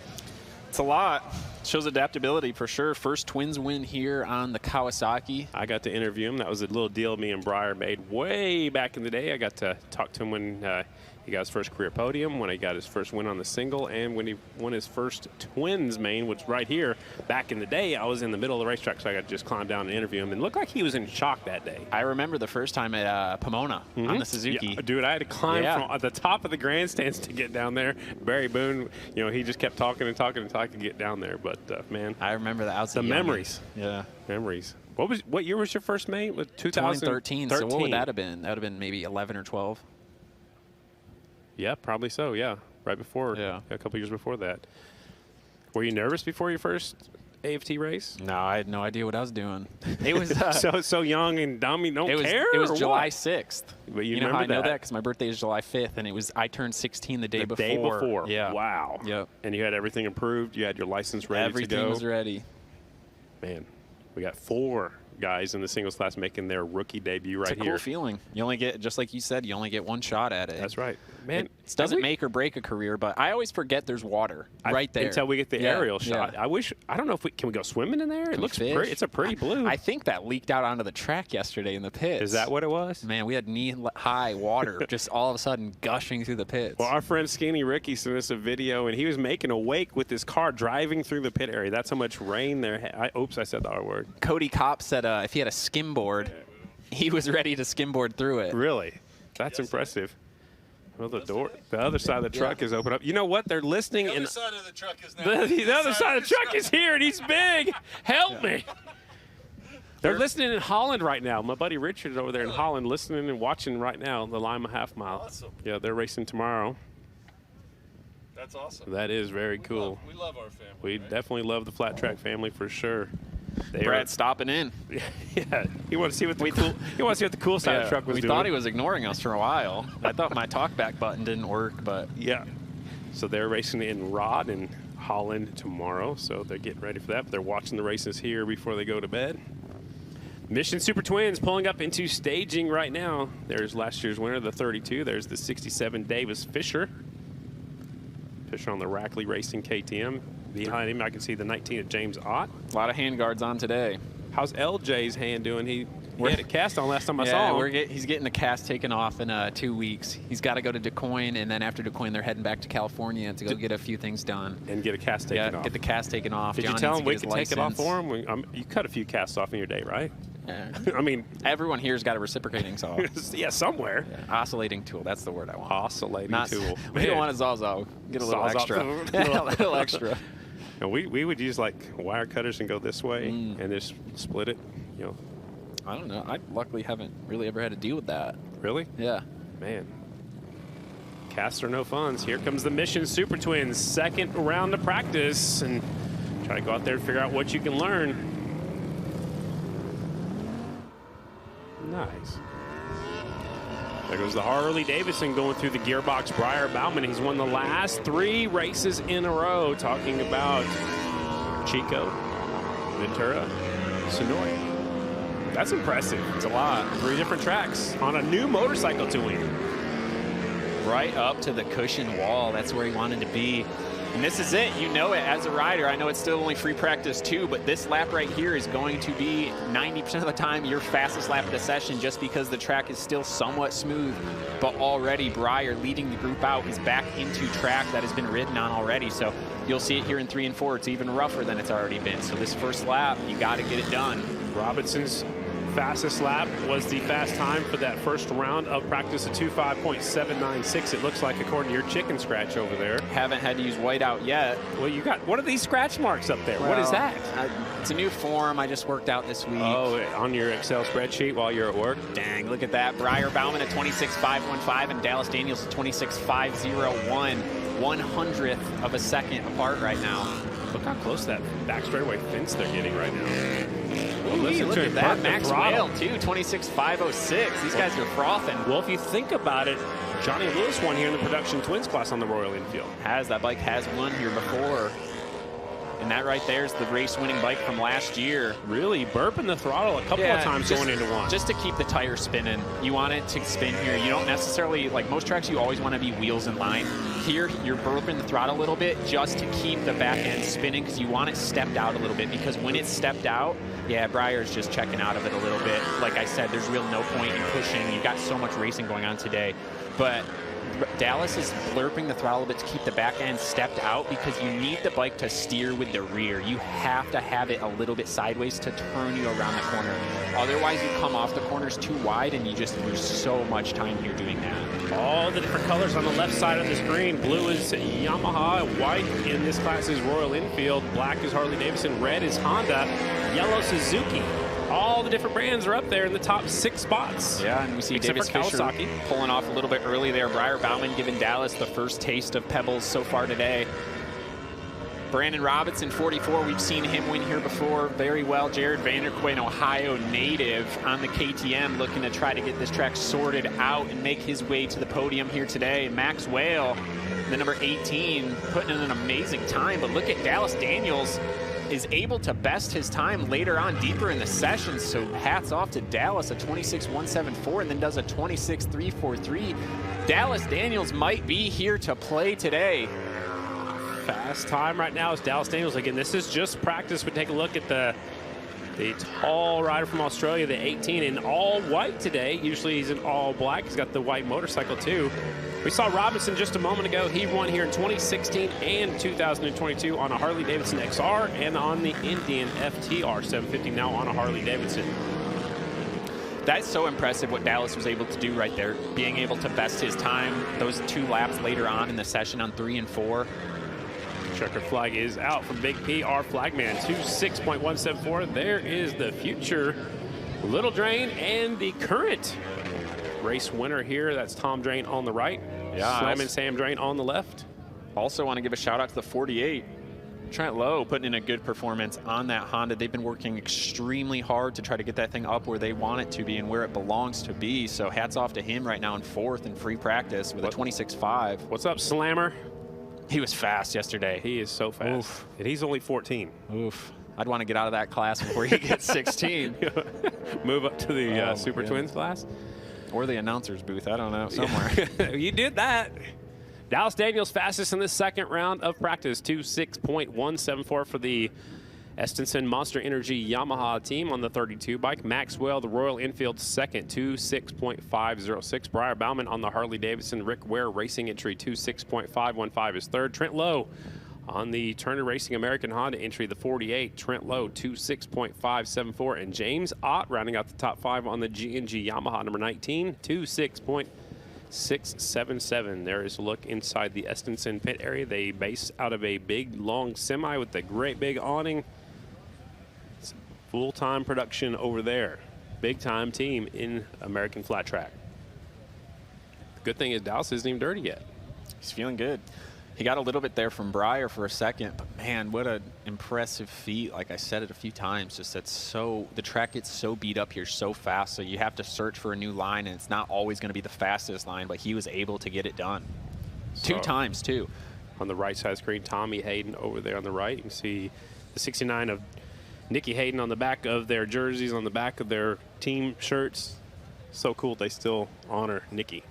It's a lot. Shows adaptability for sure. First Twins win here on the Kawasaki. I got to interview him. That was a little deal me and Briar made way back in the day. I got to talk to him when he got his first career podium, when he got his first win on the single, and when he won his first Twins main, which right here, back in the day, I was in the middle of the racetrack, so I got to just climb down and interview him. And it looked like he was in shock that day. I remember the first time at Pomona on the Suzuki. Yeah, dude, I had to climb from at the top of the grandstands to get down there. Barry Boone, you know, he just kept talking and talking until I could get down there. But, man. I remember the outside. The memories. Yeah. Memories. What year was your first main? 2013. So what would that have been? That would have been maybe 11 or 12. Yeah, probably so, yeah. Right before, a couple years before that. Were you nervous before your first AFT race? No, I had no idea what I was doing. It was so young and dumb, you don't care? It was July 6th. But you know how I know that? that? Because my birthday is July 5th, and I turned 16 the day before. The day before. Yeah. Wow. Yep. And you had everything approved? You had your license ready to go? Everything was ready. Man, we got 4 guys in the singles class making their rookie debut right here. It's a cool feeling. You only get, just like you said, you only get one shot at it. That's right. Man, it doesn't make or break a career, but I always forget there's water right there. Until we get the aerial shot. I don't know if can we go swimming in there? It looks pretty. It's a pretty blue. I think that leaked out onto the track yesterday in the pits. Is that what it was? Man, we had knee-high water just all of a sudden gushing through the pits. Well, our friend Skinny Ricky sent us a video, and he was making a wake with his car driving through the pit area. That's how much rain there had. Oops, I said the R word. Cody Kopp said if he had a skimboard, he was ready to skimboard through it. Really? That's impressive. Well, the other side of the truck is open up. You know what? They're listening. The other side of the truck is now. The other side of the truck is here, and he's big. Help me. They're listening in Holland right now. My buddy Richard's over there in Holland listening and watching right now the Lima Half Mile. Awesome. Yeah, they're racing tomorrow. That's awesome. That is very cool. We love our family. We definitely love the Flat Track family for sure. Brad's stopping in. Yeah, he wanted to see what the cool side of the truck was doing. We thought he was ignoring us for a while. I thought my talkback button didn't work, but yeah. So they're racing in Rod in Holland tomorrow, so they're getting ready for that. But they're watching the races here before they go to bed. Mission Super Twins pulling up into staging right now. There's last year's winner, the 32. There's the 67 Davis Fisher. Fisher on the Rackley Racing KTM. Behind him, I can see the 19 of James Ott. A lot of hand guards on today. How's LJ's hand doing? He had a cast on last time I saw him. He's getting the cast taken off in 2 weeks. He's got to go to DuQuoin, and then after DuQuoin, they're heading back to California to go get a few things done. And get a cast taken off. Get the cast taken off. Did John you tell him we could take it off for him? You cut a few casts off in your day, right? I mean, everyone here's got a reciprocating saw. Yeah, somewhere. Yeah. Oscillating tool. That's the word I want. Oscillating tool. We don't want a Zawzaw. Get a little extra. A little extra. And we would use like wire cutters and go this way and just split it. You know. I don't know. I luckily haven't really ever had to deal with that. Really? Yeah. Man. Casts are no funs. Here comes the Mission Super Twins. Second round of practice. And try to go out there and figure out what you can learn. Nice. There goes the Harley Davidson going through the gearbox. Briar Bauman, he's won the last 3 races in a row. Talking about Chico, Ventura, Sonoya. That's impressive. It's a lot. 3 different tracks on a new motorcycle to win. Right up to the cushion wall. That's where he wanted to be. And this is it. You know it as a rider. I know it's still only free practice 2, but this lap right here is going to be 90% of the time your fastest lap of the session just because the track is still somewhat smooth. But already Briar leading the group out is back into track that has been ridden on already. So you'll see it here in 3 and 4. It's even rougher than it's already been. So this first lap, you got to get it done. Robinson's fastest lap was the fast time for that first round of practice at 2:5.796. It looks like, according to your chicken scratch over there. Haven't had to use whiteout yet. Well, you got, what are these scratch marks up there? Well, what is that? It's a new form I just worked out this week. Oh, on your Excel spreadsheet while you're at work? Dang, look at that. Briar Bauman at 26.515 and Dallas Daniels at 26.501. 1/100th of a second apart right now. Look how close that back straightaway fence they're getting right now. Ooh, Listen look to at him that. burp the Max throttle. Whale, too, 26.506. These guys are frothing. Well, if you think about it, Johnny Lewis won here in the production twins class on the Royal Enfield. That bike has won here before. And that right there is the race-winning bike from last year. Really burping the throttle a couple of times going into one. Just to keep the tire spinning. You want it to spin here. You don't necessarily, like most tracks, you always want to be wheels in line. Here, you're burping the throttle a little bit just to keep the back end spinning because you want it stepped out a little bit, because when it's stepped out, yeah, Breyer's just checking out of it a little bit. Like I said, there's real no point in pushing. You've got so much racing going on today. But Dallas is blurping the throttle a bit to keep the back end stepped out because you need the bike to steer with the rear. You have to have it a little bit sideways to turn you around the corner. Otherwise, you come off the corners too wide and you just lose so much time here doing that. All the different colors on the left side of the screen. Blue is Yamaha, white in this class is Royal Enfield, black is Harley Davidson, red is Honda, yellow Suzuki. All the different brands are up there in the top 6 spots. Yeah, and we see except Davis for Fisher Kawasaki pulling off a little bit early there. Breyer Bauman giving Dallas the first taste of pebbles so far today. Brandon Robinson, 44. We've seen him win here before very well. Jared Vanderquay, an Ohio native on the KTM, looking to try to get this track sorted out and make his way to the podium here today. Max Whale, the number 18, putting in an amazing time. But look at Dallas Daniels, is able to best his time later on deeper in the session. So hats off to Dallas, a 26.174, and then does a 26.343. Dallas Daniels might be here to play today. Fast time right now is Dallas Daniels. Again, this is just practice. We take a look at the tall rider from Australia, the 18, in all white today. Usually he's in all black. He's got the white motorcycle too. We saw Robinson just a moment ago. He won here in 2016 and 2022 on a Harley Davidson XR and on the Indian FTR 750, now on a Harley Davidson. That's so impressive what Dallas was able to do right there, being able to best his time those 2 laps later on in the session on 3 and 4. Checkered flag is out from Big P, our flagman, 26.174. There is the future Little Drain and the current race winner here. That's Tom Drain on the right. Yeah, Simon Sam Drain on the left. Also want to give a shout out to the 48. Trent Lowe putting in a good performance on that Honda. They've been working extremely hard to try to get that thing up where they want it to be and where it belongs to be. So hats off to him right now in 4th in free practice with a 26.5. What's up, Slammer? He was fast yesterday. He is so fast. Oof. And he's only 14. Oof. I'd want to get out of that class before he gets 16. Move up to the Super Twins class? Or the announcer's booth. I don't know. Somewhere. You did that. Dallas Daniels fastest in the second round of practice, 26.174 for the Estenson Monster Energy Yamaha team on the 32 bike. Maxwell, the Royal Enfield second, 26.506. Breyer Bauman on the Harley Davidson Rick Ware Racing entry, 26.515 is third. Trent Lowe on the Turner Racing American Honda entry, the 48. Trent Lowe, 26.574. And James Ott rounding out the top 5 on the G&G Yamaha number 19, 26.677. There is a look inside the Estenson pit area. They base out of a big, long semi with a great big awning. Full-time production over there. Big-time team in American Flat Track. The good thing is Dallas isn't even dirty yet. He's feeling good. He got a little bit there from Breyer for a second, but man, what an impressive feat. Like I said it a few times, just that's so, the track gets so beat up here so fast, so you have to search for a new line, and it's not always going to be the fastest line, but he was able to get it done. So, 2 times, too. On the right side screen, Tommy Hayden over there on the right. You can see the 69 of Nikki Hayden on the back of their jerseys, on the back of their team shirts. So cool they still honor Nikki.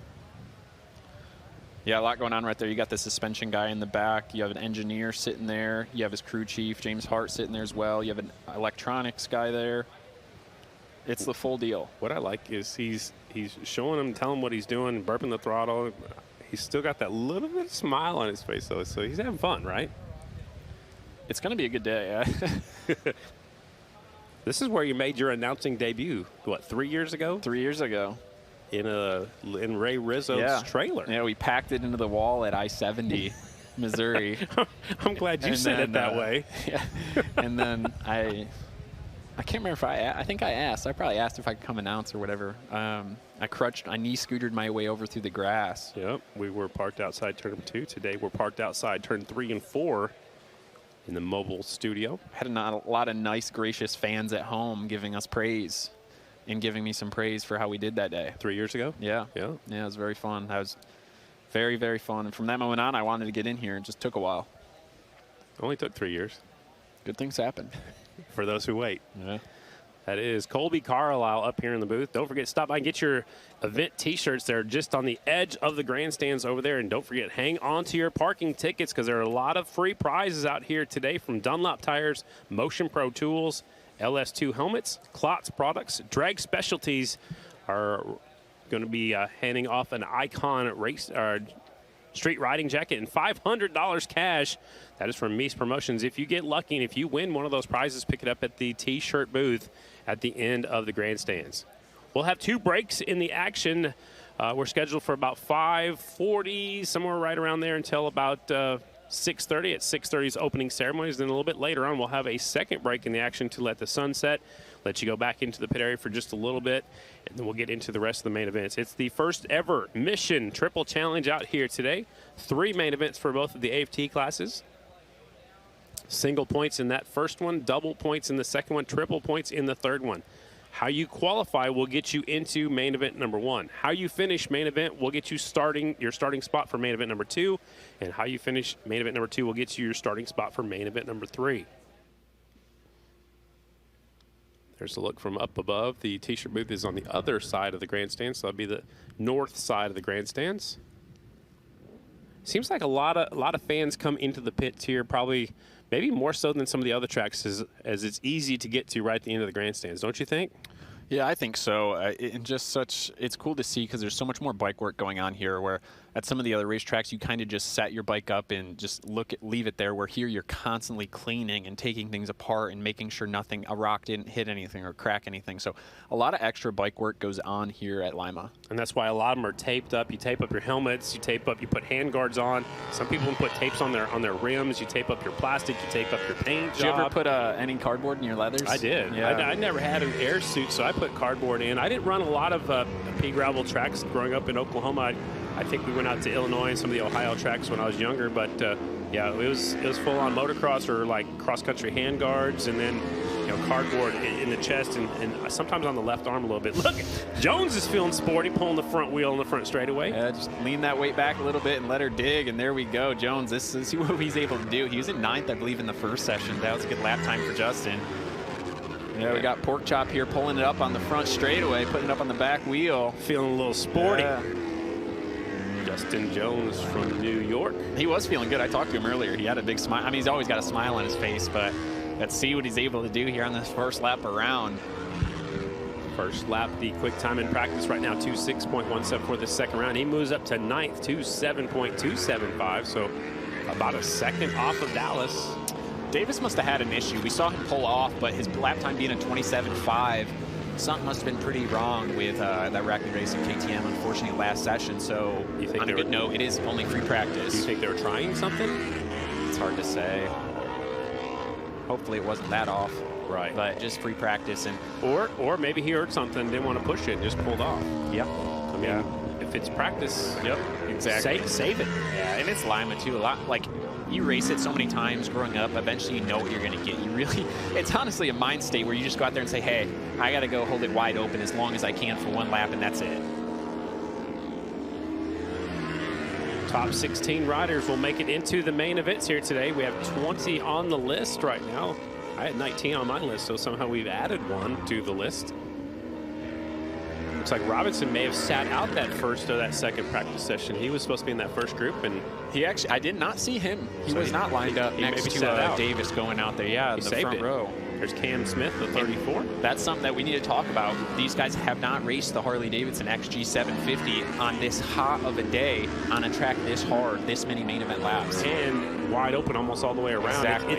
Yeah, a lot going on right there. You got the suspension guy in the back. You have an engineer sitting there. You have his crew chief, James Hart, sitting there as well. You have an electronics guy there. It's the full deal. What I like is he's showing him, telling him what he's doing, burping the throttle. He's still got that little bit of smile on his face, though, so he's having fun, right? It's going to be a good day, yeah. This is where you made your announcing debut, what, 3 years ago? 3 years ago. In Ray Rizzo's trailer. Yeah, we packed it into the wall at I-70, Missouri. I'm glad you said it that way. Yeah. And then I can't remember if I think I asked. I probably asked if I could come announce or whatever. I knee scootered my way over through the grass. Yep, we were parked outside turn 2. Today we're parked outside turn 3 and 4 in the mobile studio. Had a lot of nice, gracious fans at home giving us praise and giving me some praise for how we did that day. 3 years ago? Yeah. Yeah. Yeah, it was very fun. That was very, very fun. And from that moment on, I wanted to get in here. It just took a while. Only took 3 years. Good things happen. For those who wait. Yeah. That is Colby Carlisle up here in the booth. Don't forget, stop by and get your event T-shirts. They're just on the edge of the grandstands over there. And don't forget, hang on to your parking tickets because there are a lot of free prizes out here today from Dunlop Tires, Motion Pro Tools, LS2 Helmets, Klotz Products. Drag Specialties are going to be handing off an Icon race street riding jacket and $500 cash. That is from Meese Promotions. If you get lucky and if you win one of those prizes, pick it up at the T-shirt booth at the end of the grandstands. We'll have 2 breaks in the action. We're scheduled for about 5:40, somewhere right around there, until about 6:30 at 6:30's opening ceremonies. Then a little bit later on, we'll have a second break in the action to let the sun set, let you go back into the pit area for just a little bit, and then we'll get into the rest of the main events. It's the first ever Mission Triple Challenge out here today. 3 main events for both of the AFT classes. Single points in that first one, double points in the second one, triple points in the third one. How you qualify will get you into main event number 1. How you finish main event will get you your starting spot for main event number 2. And how you finish main event number 2 will get you your starting spot for main event number 3. There's a look from up above. The T-shirt booth is on the other side of the grandstand, so that'll be the north side of the grandstands. Seems like a lot of fans come into the pits here, probably maybe more so than some of the other tracks, as it's easy to get to right at the end of the grandstands, don't you think? Yeah, I think so. It's cool to see because there's so much more bike work going on here, where at some of the other racetracks, you kind of just set your bike up and just leave it there, where here you're constantly cleaning and taking things apart and making sure a rock didn't hit anything or crack anything. So a lot of extra bike work goes on here at Lima. And that's why a lot of them are taped up. You tape up your helmets, you put hand guards on. Some people put tapes on their rims, you tape up your plastic, you tape up your paint Did you ever put any cardboard in your leathers? I did. Yeah. I never had an air suit, so I put cardboard in. I didn't run a lot of pea gravel tracks growing up in Oklahoma. I think we went out to Illinois and some of the Ohio tracks when I was younger, but yeah, it was full-on motocross or like cross-country hand guards, and then cardboard in the chest and sometimes on the left arm a little bit. Look, Jones is feeling sporty, pulling the front wheel in the front straightaway. Yeah, just lean that weight back a little bit and let her dig, and there we go. Jones, this is what he's able to do. He was in 9th, I believe, in the first session. That was a good lap time for Justin. Yeah, we got Pork Chop here pulling it up on the front straightaway, putting it up on the back wheel. Feeling a little sporty. Yeah. Justin Jones from New York. He was feeling good. I talked to him earlier. He had a big smile. I mean, he's always got a smile on his face, but let's see what he's able to do here on this first lap around. First lap, the quick time in practice right now, 2:06.17 for the second round. He moves up to 9th, 2:07.275, so about a second off of Dallas. Davis must have had an issue. We saw him pull off, but his lap time being a 27.5, something must have been pretty wrong with that Rapid Racing KTM, unfortunately, last session. So on a good note, it is only free practice. Do you think they were trying something? It's hard to say. Hopefully it wasn't that off. Right. But just free practice. Or maybe he heard something, didn't want to push it, and just pulled off. Yep. I mean, if it's practice, yep, exactly. Save it. Yeah, and it's Lima, too. A lot, like, you race it so many times growing up, eventually you know what you're going to get. It's honestly a mind state where you just go out there and say, hey, I got to go hold it wide open as long as I can for one lap, and that's it. Top 16 riders will make it into the main events here today. We have 20 on the list right now. I had 19 on my list, so somehow we've added one to the list. Looks like Robinson may have sat out that first or that second practice session. He was supposed to be in that first group, and I did not see him. He was not lined up next to Davis going out there. Yeah, in the front row. There's Cam Smith, the 34. That's something that we need to talk about. These guys have not raced the Harley-Davidson XG 750 on this hot of a day on a track this hard, this many main event laps. And wide open almost all the way around. Exactly.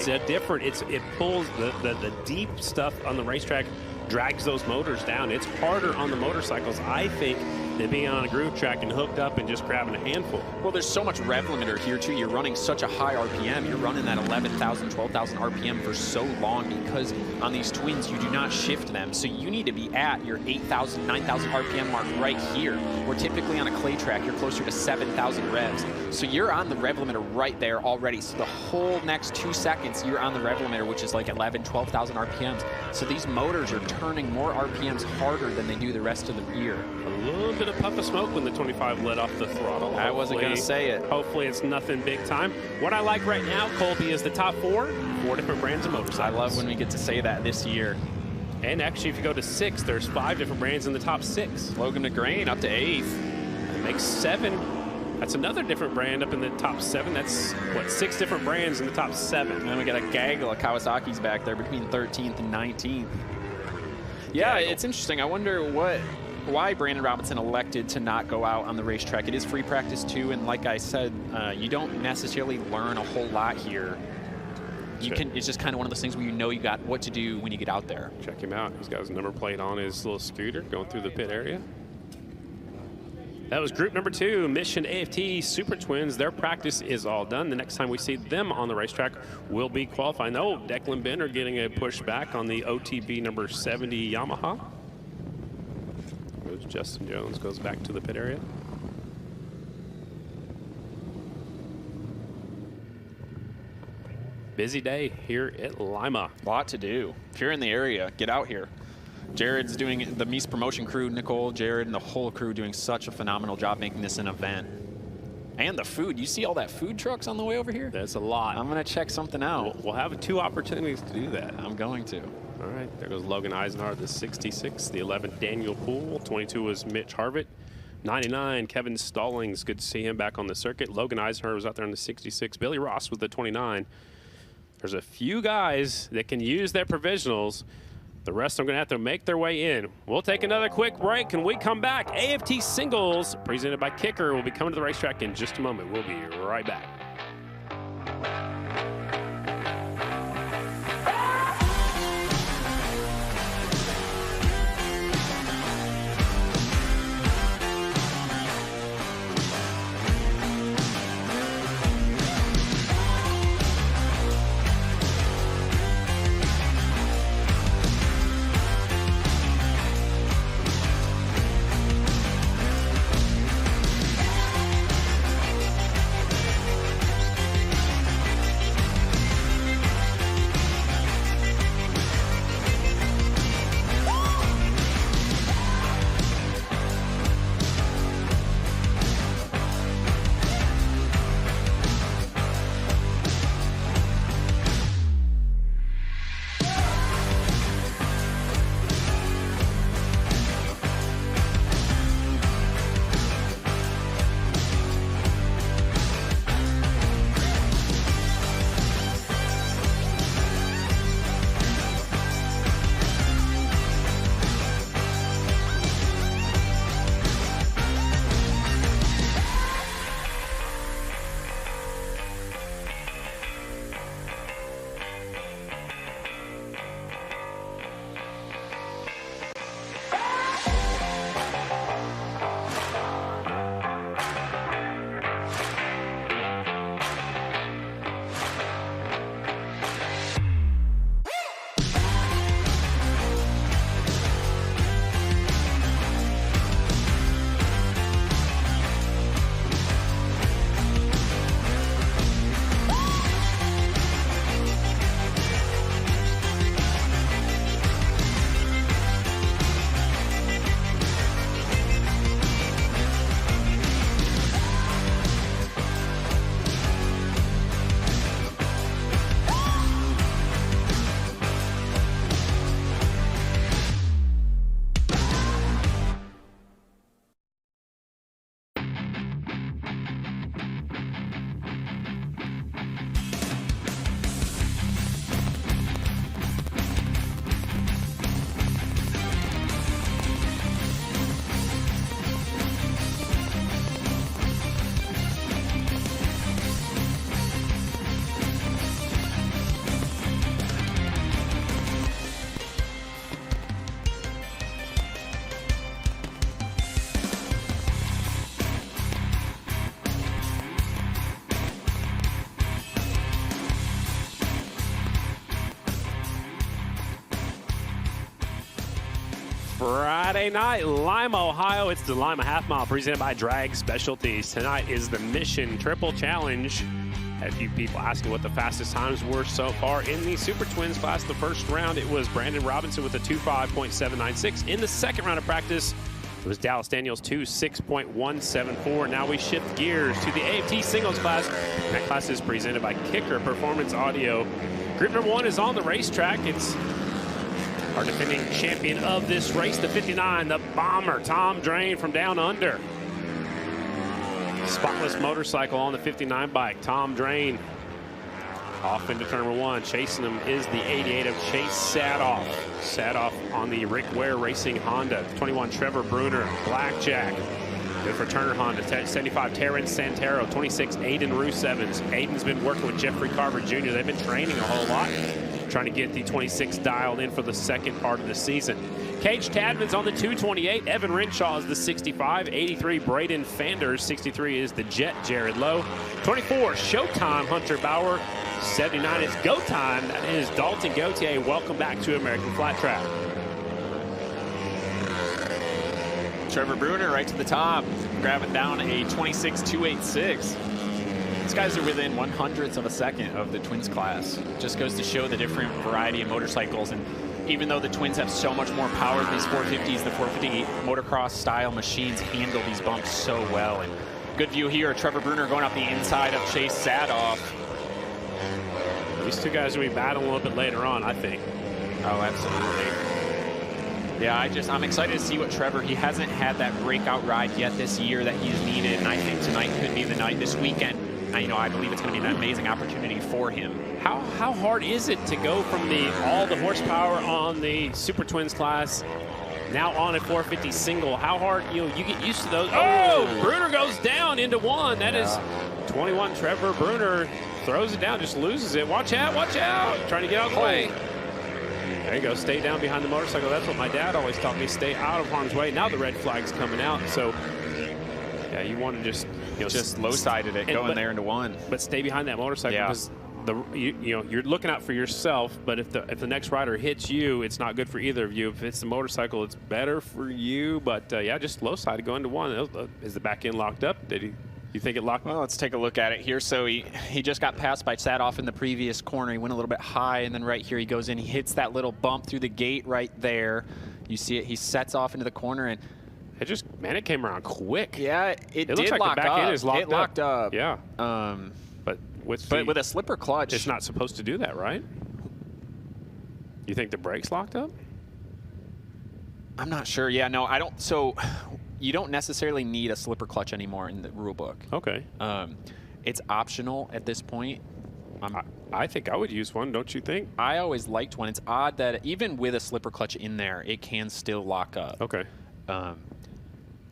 It pulls the deep stuff on the racetrack, drags those motors down. It's harder on the motorcycles, I think, than being on a groove track and hooked up and just grabbing a handful. Well, there's so much rev limiter here too. You're running such a high RPM. You're running that 11,000, 12,000 RPM for so long because on these twins, you do not shift them. So you need to be at your 8,000, 9,000 RPM mark right here, where typically on a clay track, you're closer to 7,000 revs. So you're on the rev limiter right there already. So the whole next 2 seconds, you're on the rev limiter, which is like 11, 12,000 RPMs. So these motors are turning more RPMs harder than they do the rest of the year. A little bit of puff of smoke when the 25 let off the throttle. I wasn't going to say it. Hopefully it's nothing big time. What I like right now, Colby, is the top four different brands of motorcycles. I love when we get to say that this year. And actually, if you go to 6, there's 5 different brands in the top 6. Logan McGrain up to 8th. That makes 7. That's another different brand up in the top 7. That's, what, 6 different brands in the top 7. And then we got a gaggle of Kawasaki's back there between 13th and 19th. Yeah, it's interesting. I wonder why Brandon Robinson elected to not go out on the racetrack. It is free practice too, and like I said, you don't necessarily learn a whole lot here. It's just kind of one of those things where you know you got what to do when you get out there. Check him out. He's got his number plate on his little scooter going through the pit area. That was group number 2, Mission AFT Super Twins. Their practice is all done. The next time we see them on the racetrack will be qualifying. Oh, Declan Bender getting a push back on the OTB number 70 Yamaha. Justin Jones goes back to the pit area. Busy day here at Lima. A lot to do. If you're in the area, get out here. Jared's doing the Mies promotion crew, Nicole, Jared, and the whole crew doing such a phenomenal job making this an event. And the food. You see all that food trucks on the way over here? That's a lot. I'm going to check something out. We'll have 2 opportunities to do that. I'm going to. All right, there goes Logan Eisenhower, the 66. The 11, Daniel Poole. 22 was Mitch Harvitt. 99, Kevin Stallings. Good to see him back on the circuit. Logan Eisenhower was out there in the 66. Billy Ross with the 29. There's a few guys that can use their provisionals. The rest are going to have to make their way in. We'll take another quick break. When we come back, AFT Singles, presented by Kicker, will be coming to the racetrack in just a moment. We'll be right back. Friday night, Lima, Ohio. It's the Lima Half Mile presented by Drag Specialties. Tonight is the Mission Triple Challenge. Had a few people asking what the fastest times were so far in the Super Twins class. The first round, it was Brandon Robinson with a 2:5.796. In the second round of practice, it was Dallas Daniels 2:6.174. Now we shift gears to the AFT singles class. And that class is presented by Kicker Performance Audio. Group number 1 is on the racetrack. It's our defending champion of this race, the 59, the Bomber, Tom Drain from Down Under. Spotless motorcycle on the 59 bike. Tom Drain off into turn number 1. Chasing him is the 88 of Chase Sadoff. Sadoff on the Rick Ware Racing Honda. 21, Trevor Bruner, Blackjack. Good for Turner Honda. 75, Terrence Santero. 26, Aiden Roos Evans. Aiden's been working with Jeffrey Carver Jr. They've been training a whole lot, trying to get the 26 dialed in for the second part of the season. Cage Tadman's on the 228. Evan Renshaw is the 65. 83, Braden Fanders. 63 is the Jet, Jared Lowe. 24, Showtime, Hunter Bauer. 79 is Go Time. That is Dalton Gauthier. Welcome back to American Flat Track. Trevor Bruner right to the top, grabbing down a 26.286. These guys are within 1/100th of a second of the Twins class. Just goes to show the different variety of motorcycles. And even though the Twins have so much more power than these 450s, the 450 motocross style machines handle these bumps so well. And good view here, Trevor Bruner going up the inside of Chase Sadoff. These two guys will be battling a little bit later on, I think. Oh, absolutely. Yeah, I'm excited to see what Trevor, he hasn't had that breakout ride yet this year that he's needed, and I think tonight could be the night, this weekend. I believe it's going to be an amazing opportunity for him. How hard is it to go from all the horsepower on the Super Twins class now on a 450 single? How hard, you get used to those. Oh, Bruner goes down into one. That is 21, Trevor Bruner throws it down, just loses it. Watch out, trying to get out of the way. There you go, stay down behind the motorcycle. That's what my dad always taught me, stay out of harm's way. Now the red flag's coming out, so yeah, you want to just low-sided it, going there into one. But stay behind that motorcycle, because you're looking out for yourself, but if the next rider hits you, it's not good for either of you. If it's the motorcycle, it's better for you. But yeah, just low-sided going to one. Is the back end locked up? You think it locked? Well, let's take a look at it here. So he just got passed by Sadoff in the previous corner. He went a little bit high, and then right here he goes in. He hits that little bump through the gate right there. You see it. He sets off into the corner, and it came around quick. Yeah, it did looks like lock the back up. end is locked it locked up. Yeah. But with a slipper clutch, it's not supposed to do that, right? You think the brake's locked up? I'm not sure. Yeah, no, I don't. So you don't necessarily need a slipper clutch anymore in the rule book. Okay. It's optional at this point. I think I would use one, don't you think? I always liked one. It's odd that even with a slipper clutch in there, it can still lock up. Okay.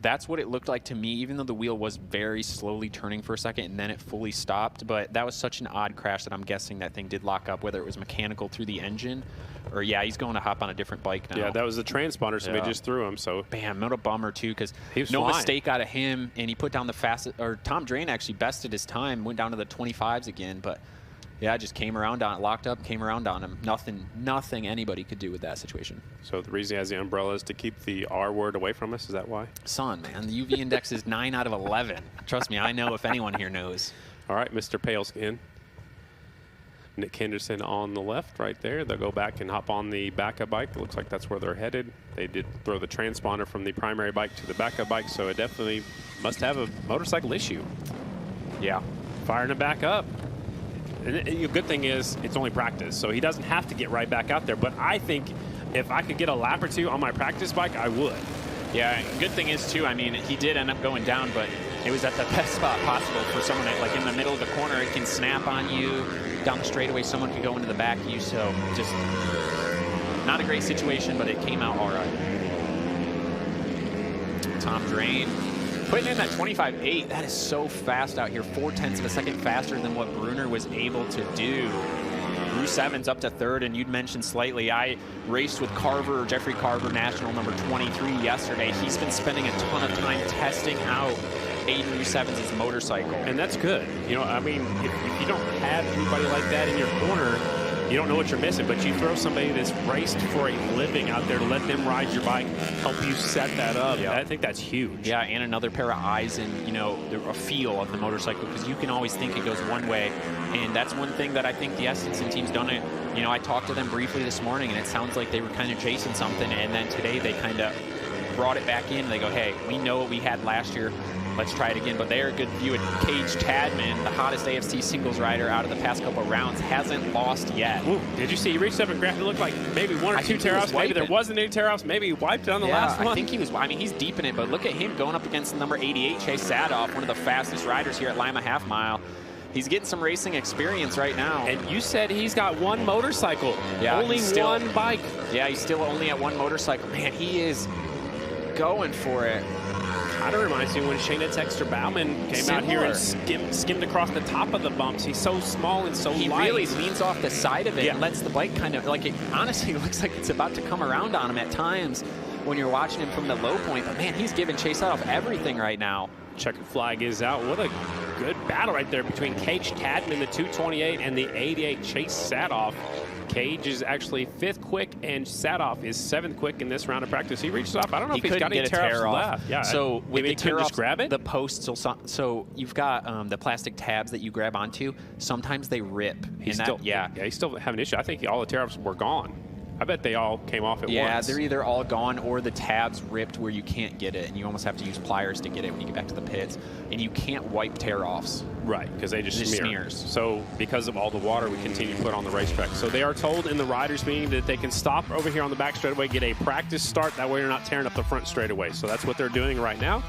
That's what it looked like to me, even though the wheel was very slowly turning for a second and then it fully stopped. But that was such an odd crash that I'm guessing that thing did lock up, whether it was mechanical through the engine or, yeah, he's going to hop on a different bike now. Yeah, that was the transponder, so they just threw him. So bam, what a bummer, too, because no mistake out of him. And he put down the fastest, or Tom Drain actually bested his time, went down to the 25s again. But, yeah, just came around on it, locked up, came around on him. Nothing anybody could do with that situation. So the reason he has the umbrella is to keep the R word away from us? Is that why? Son, man, the UV index is 9 out of 11. Trust me, I know if anyone here knows. All right, Mr. Paleskin. Nick Henderson on the left right there. They'll go back and hop on the backup bike. It looks like that's where they're headed. They did throw the transponder from the primary bike to the backup bike, so it definitely must have a motorcycle issue. Yeah. Firing it back up. And the good thing is it's only practice, so he doesn't have to get right back out there. But I think if I could get a lap or two on my practice bike, I would. Yeah, good thing is, too, I mean, he did end up going down, but it was at the best spot possible for someone that, like, in the middle of the corner, it can snap on you. Down the straightaway, someone could go into the back of you. So just not a great situation, but it came out all right. Tom Drain putting in that 25.8. That is so fast out here. 0.4 of a second faster than what Bruner was able to do. Bruce Evans up to third, and you'd mentioned slightly, I raced with Carver, Jeffrey Carver, national number 23 yesterday. He's been spending a ton of time testing out Aiden Bruce Evans' motorcycle. And that's good. I mean, if you don't have anybody like that in your corner, you don't know what you're missing, but you throw somebody that's raced for a living out there to let them ride your bike, help you set that up. Yeah. I think that's huge. Yeah, and another pair of eyes and, you know, a feel of the motorcycle, because you can always think it goes one way, and that's one thing that I think the Estenson team's done it. You know, I talked to them briefly this morning, and it sounds like they were kind of chasing something, and then today they kind of brought it back in. They go, hey, we know what we had last year. Let's try it again. But they're a good view at Cage Tadman, the hottest AFC singles rider out of the past couple of rounds, hasn't lost yet. Ooh, did you see he reached up and grabbed it? Looked like maybe one or two tear-offs. Maybe there wasn't any tear-offs. Maybe he wiped it on the last one. I think he was. I mean, he's deep in it, but look at him going up against number 88, Chase Sadoff, one of the fastest riders here at Lima Half Mile. He's getting some racing experience right now. And you said he's got one motorcycle. Yeah, only one bike. Yeah, he's still only at one motorcycle. Man, he is going for it. Kind of reminds me when Shayna Texter Bauman came out here and skimmed across the top of the bumps. He's so small and so light. He really leans off the side of it and lets the bike kind of, like, it honestly looks like it's about to come around on him at times when you're watching him from the low point. But, man, he's giving Chase Sadoff everything right now. Checkered flag is out. What a good battle right there between Cage Tadman, the 228, and the 88, Chase Sadoff. Cage is actually 5th quick, and Sadoff is 7th quick in this round of practice. He reached off. I don't know if he's got any tear-offs left. Yeah, so with the tear-offs, just grab it? The posts will, so you've got the plastic tabs that you grab onto. Sometimes they rip. He's still having an issue. I think all the tear-offs were gone. I bet they all came off at once. Yeah, they're either all gone or the tabs ripped where you can't get it, and you almost have to use pliers to get it when you get back to the pits. And you can't wipe tear-offs. Right, because they just smears. So because of all the water we continue to put on the racetrack. So they are told in the riders meeting that they can stop over here on the back straightaway, get a practice start. That way you're not tearing up the front straightaway. So that's what they're doing right now.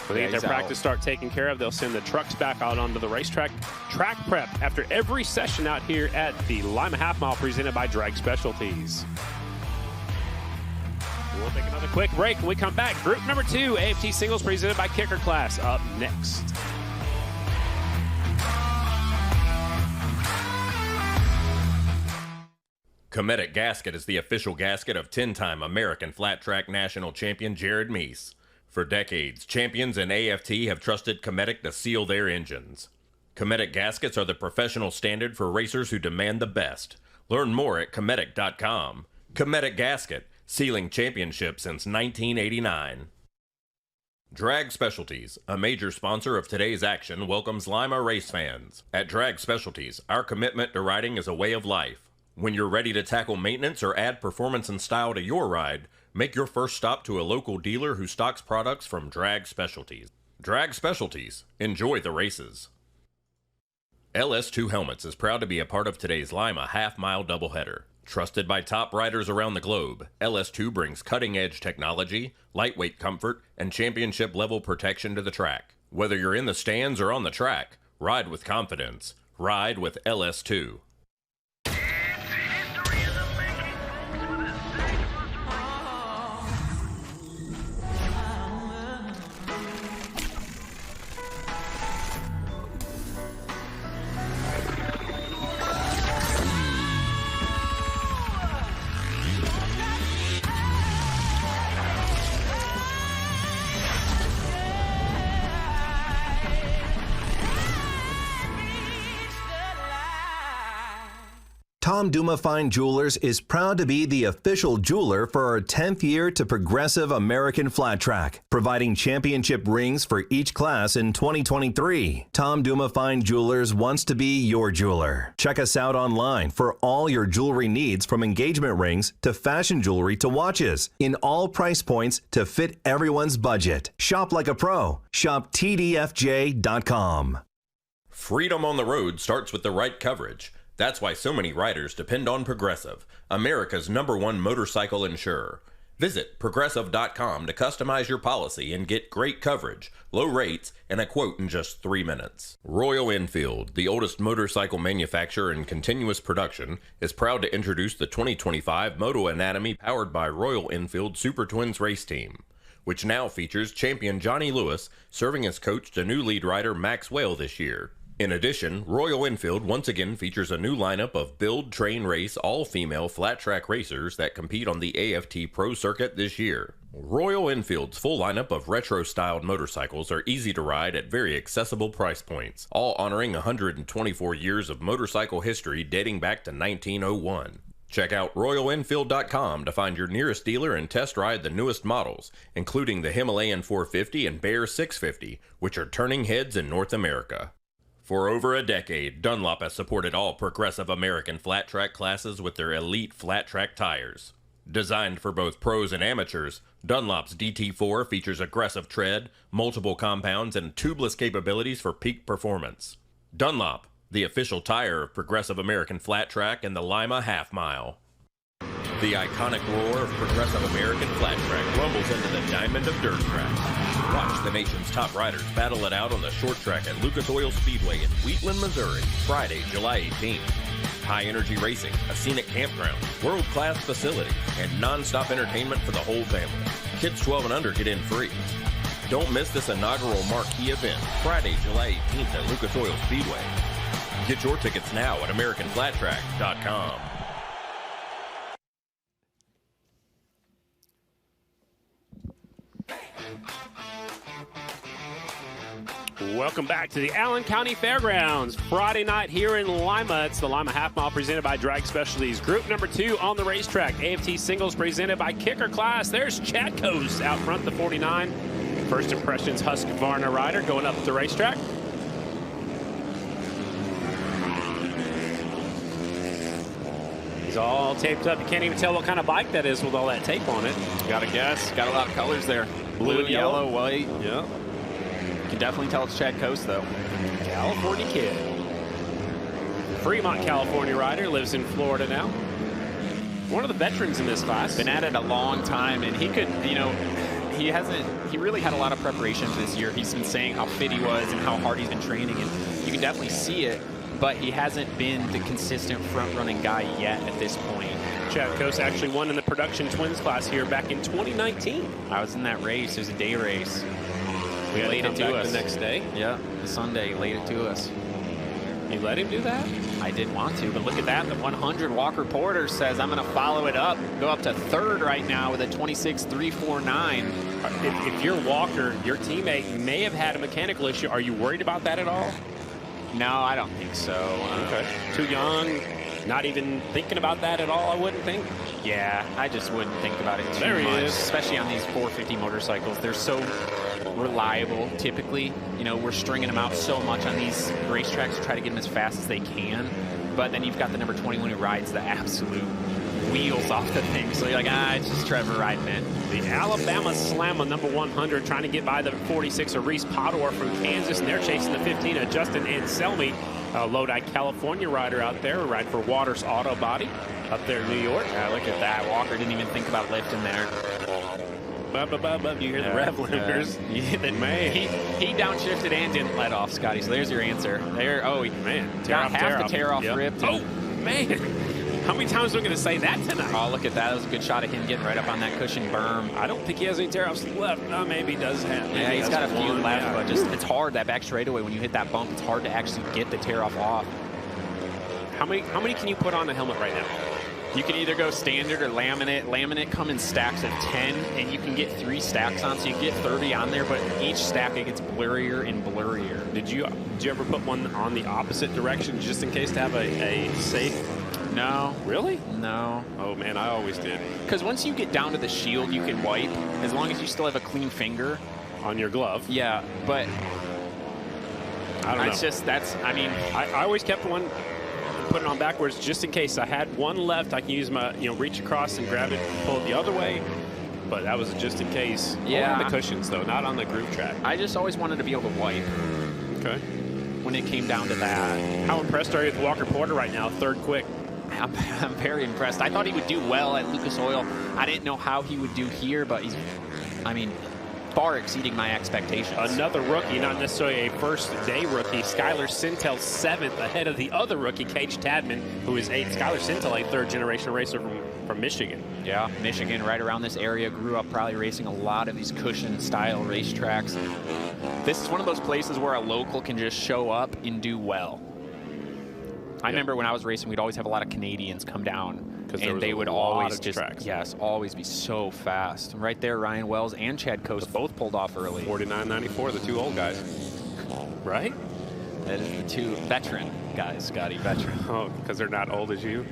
When they get their practice start taken care of, they'll send the trucks back out onto the racetrack. Track prep after every session out here at the Lima Half Mile presented by Drag Specialties. We'll take another quick break. When we come back, group number 2, AFT Singles presented by Kicker Class, up next. Cometic Gasket is the official gasket of 10-time American Flat Track National Champion Jared Meese. For decades, champions in AFT have trusted Cometic to seal their engines. Cometic gaskets are the professional standard for racers who demand the best. Learn more at Cometic.com. Cometic Gasket, sealing championships since 1989. Drag Specialties, a major sponsor of today's action, welcomes Lima race fans. At Drag Specialties, our commitment to riding is a way of life. When you're ready to tackle maintenance or add performance and style to your ride, make your first stop to a local dealer who stocks products from Drag Specialties. Drag Specialties. Enjoy the races. LS2 Helmets is proud to be a part of today's Lima half-mile doubleheader. Trusted by top riders around the globe, LS2 brings cutting-edge technology, lightweight comfort, and championship-level protection to the track. Whether you're in the stands or on the track, ride with confidence. Ride with LS2. Tom Duma Fine Jewelers is proud to be the official jeweler for our 10th year to Progressive American Flat Track, providing championship rings for each class in 2023. Tom Duma Fine Jewelers wants to be your jeweler. Check us out online for all your jewelry needs, from engagement rings to fashion jewelry to watches, in all price points to fit everyone's budget. Shop like a pro. Shop TDFJ.com. Freedom on the road starts with the right coverage. That's why so many riders depend on Progressive, America's #1 motorcycle insurer. Visit Progressive.com to customize your policy and get great coverage, low rates, and a quote in just 3 minutes. Royal Enfield, the oldest motorcycle manufacturer in continuous production, is proud to introduce the 2025 Moto Anatomy powered by Royal Enfield Super Twins race team, which now features champion Johnny Lewis serving as coach to new lead rider Max Whale this year. In addition, Royal Enfield once again features a new lineup of build, train, race, all-female flat-track racers that compete on the AFT Pro Circuit this year. Royal Enfield's full lineup of retro-styled motorcycles are easy to ride at very accessible price points, all honoring 124 years of motorcycle history dating back to 1901. Check out RoyalEnfield.com to find your nearest dealer and test ride the newest models, including the Himalayan 450 and Bear 650, which are turning heads in North America. For over a decade, Dunlop has supported all progressive American flat track classes with their elite flat track tires. Designed for both pros and amateurs, Dunlop's DT4 features aggressive tread, multiple compounds, and tubeless capabilities for peak performance. Dunlop, the official tire of progressive American flat track and the Lima Half Mile. The iconic roar of progressive American flat track rumbles into the diamond of dirt tracks. Watch the nation's top riders battle it out on the short track at Lucas Oil Speedway in Wheatland, Missouri, Friday, July 18th. High energy racing, a scenic campground, world-class facility, and non-stop entertainment for the whole family. Kids 12 and under get in free. Don't miss this inaugural marquee event, Friday, July 18th at Lucas Oil Speedway. Get your tickets now at AmericanFlatTrack.com. Welcome back to the Allen County Fairgrounds. Friday night here in Lima. It's the Lima Half Mile presented by Drag Specialties. Group number 2 on the racetrack. AFT Singles presented by Kicker Class. There's Chad Coase out front, the 49. First Impressions Husqvarna rider going up the racetrack. He's all taped up. You can't even tell what kind of bike that is with all that tape on it. Gotta guess. Got a lot of colors there. Blue, yellow, white. Yeah. You can definitely tell it's Chad Coase, though. California kid. Fremont, California rider, lives in Florida now. One of the veterans in this class. Been at it a long time, and he could, you know, he really had a lot of preparation for this year. He's been saying how fit he was and how hard he's been training, and you can definitely see it, but he hasn't been the consistent front-running guy yet at this point. Chad Coase actually won in the production twins class here back in 2019. I was in that race. It was a day race. We laid it to us the next day. Yeah, the Sunday laid it to us. You let him do that? I didn't want to, but look at that. The 100 Walker Porter says, I'm going to follow it up, go up to third right now with a 26.349. If you're Walker, your teammate may have had a mechanical issue. Are you worried about that at all? No, I don't think so. Okay. Too young, not even thinking about that at all, I wouldn't think. Yeah, I just wouldn't think about it too much, especially on these 450 motorcycles. They're so reliable, typically. You know, we're stringing them out so much on these racetracks to try to get them as fast as they can. But then you've got the number 21 who rides the absolute wheels off the thing. So you're like, it's just Trevor riding it. The Alabama Slamma number 100 trying to get by the 46 of Reese Podor from Kansas, and they're chasing the 15 of Justin Anselmi, a Lodi, California rider out there, riding for Waters Auto Body up there in New York. Look at that. Walker didn't even think about lifting there. You hear the rev limiters. Man. He downshifted and didn't let off, Scotty. So there's your answer. There. Oh, man. Got half the tear off ripped. Oh, man. How many times are we going to say that tonight? Oh, look at that. That was a good shot of him getting right up on that cushion berm. I don't think he has any tear-offs left. No, maybe he does have. Yeah, he's got a few left, but just it's hard, that back straightaway, when you hit that bump, it's hard to actually get the tear-off off. How many can you put on the helmet right now? You can either go standard or laminate. Laminate come in stacks of 10, and you can get 3 stacks on, so you get 30 on there, but each stack, it gets blurrier and blurrier. Did you ever put one on the opposite direction just in case to have a safe? No. Really? No. Oh, man, I always did. Because once you get down to the shield, you can wipe, as long as you still have a clean finger. On your glove? Yeah, but I don't know. It's just, I always kept one, put it on backwards just in case. I had one left. I can use my, reach across and grab it and pull it the other way. But that was just in case. Yeah. Only on the cushions, though, not on the groove track. I just always wanted to be able to wipe. Okay. When it came down to that. How impressed are you with Walker Porter right now, third quick? I'm very impressed. I thought he would do well at Lucas Oil. I didn't know how he would do here, but he's, far exceeding my expectations. Another rookie, not necessarily a first-day rookie. Skylar Sintel, 7th, ahead of the other rookie, Cage Tadman, who is 8th. Skylar Sintel, a third-generation racer from From Michigan. Yeah, Michigan, right around this area. Grew up probably racing a lot of these cushion-style racetracks. This is one of those places where a local can just show up and do well. I remember when I was racing, we'd always have a lot of Canadians come down, and they would always just, always be so fast. And right there, Ryan Wells and Chad Coast both pulled off early. 49.94, the two old guys, right? That is the two veteran guys, Scotty, veteran. Oh, because they're not old as you?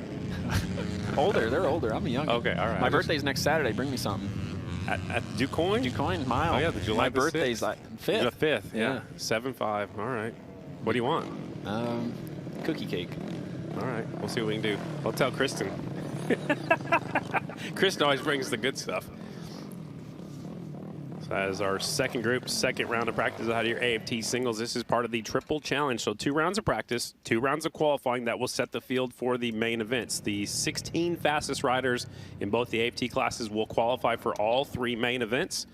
Older, they're older. I'm a young. Okay, all right. My birthday's next Saturday. Bring me something. At DuCoin? DuCoin Mile. Oh, yeah, the July My birthday's like 5th. The 5th, yeah. 7-5. All right. What do you want? Cookie cake. All right. We'll see what we can do. I'll tell Kristen. Kristen always brings the good stuff. So that is our second group, second round of practice out of your AFT singles. This is part of the triple challenge. So 2 rounds of practice, 2 rounds of qualifying that will set the field for the main events. The 16 fastest riders in both the AFT classes will qualify for all 3 main events.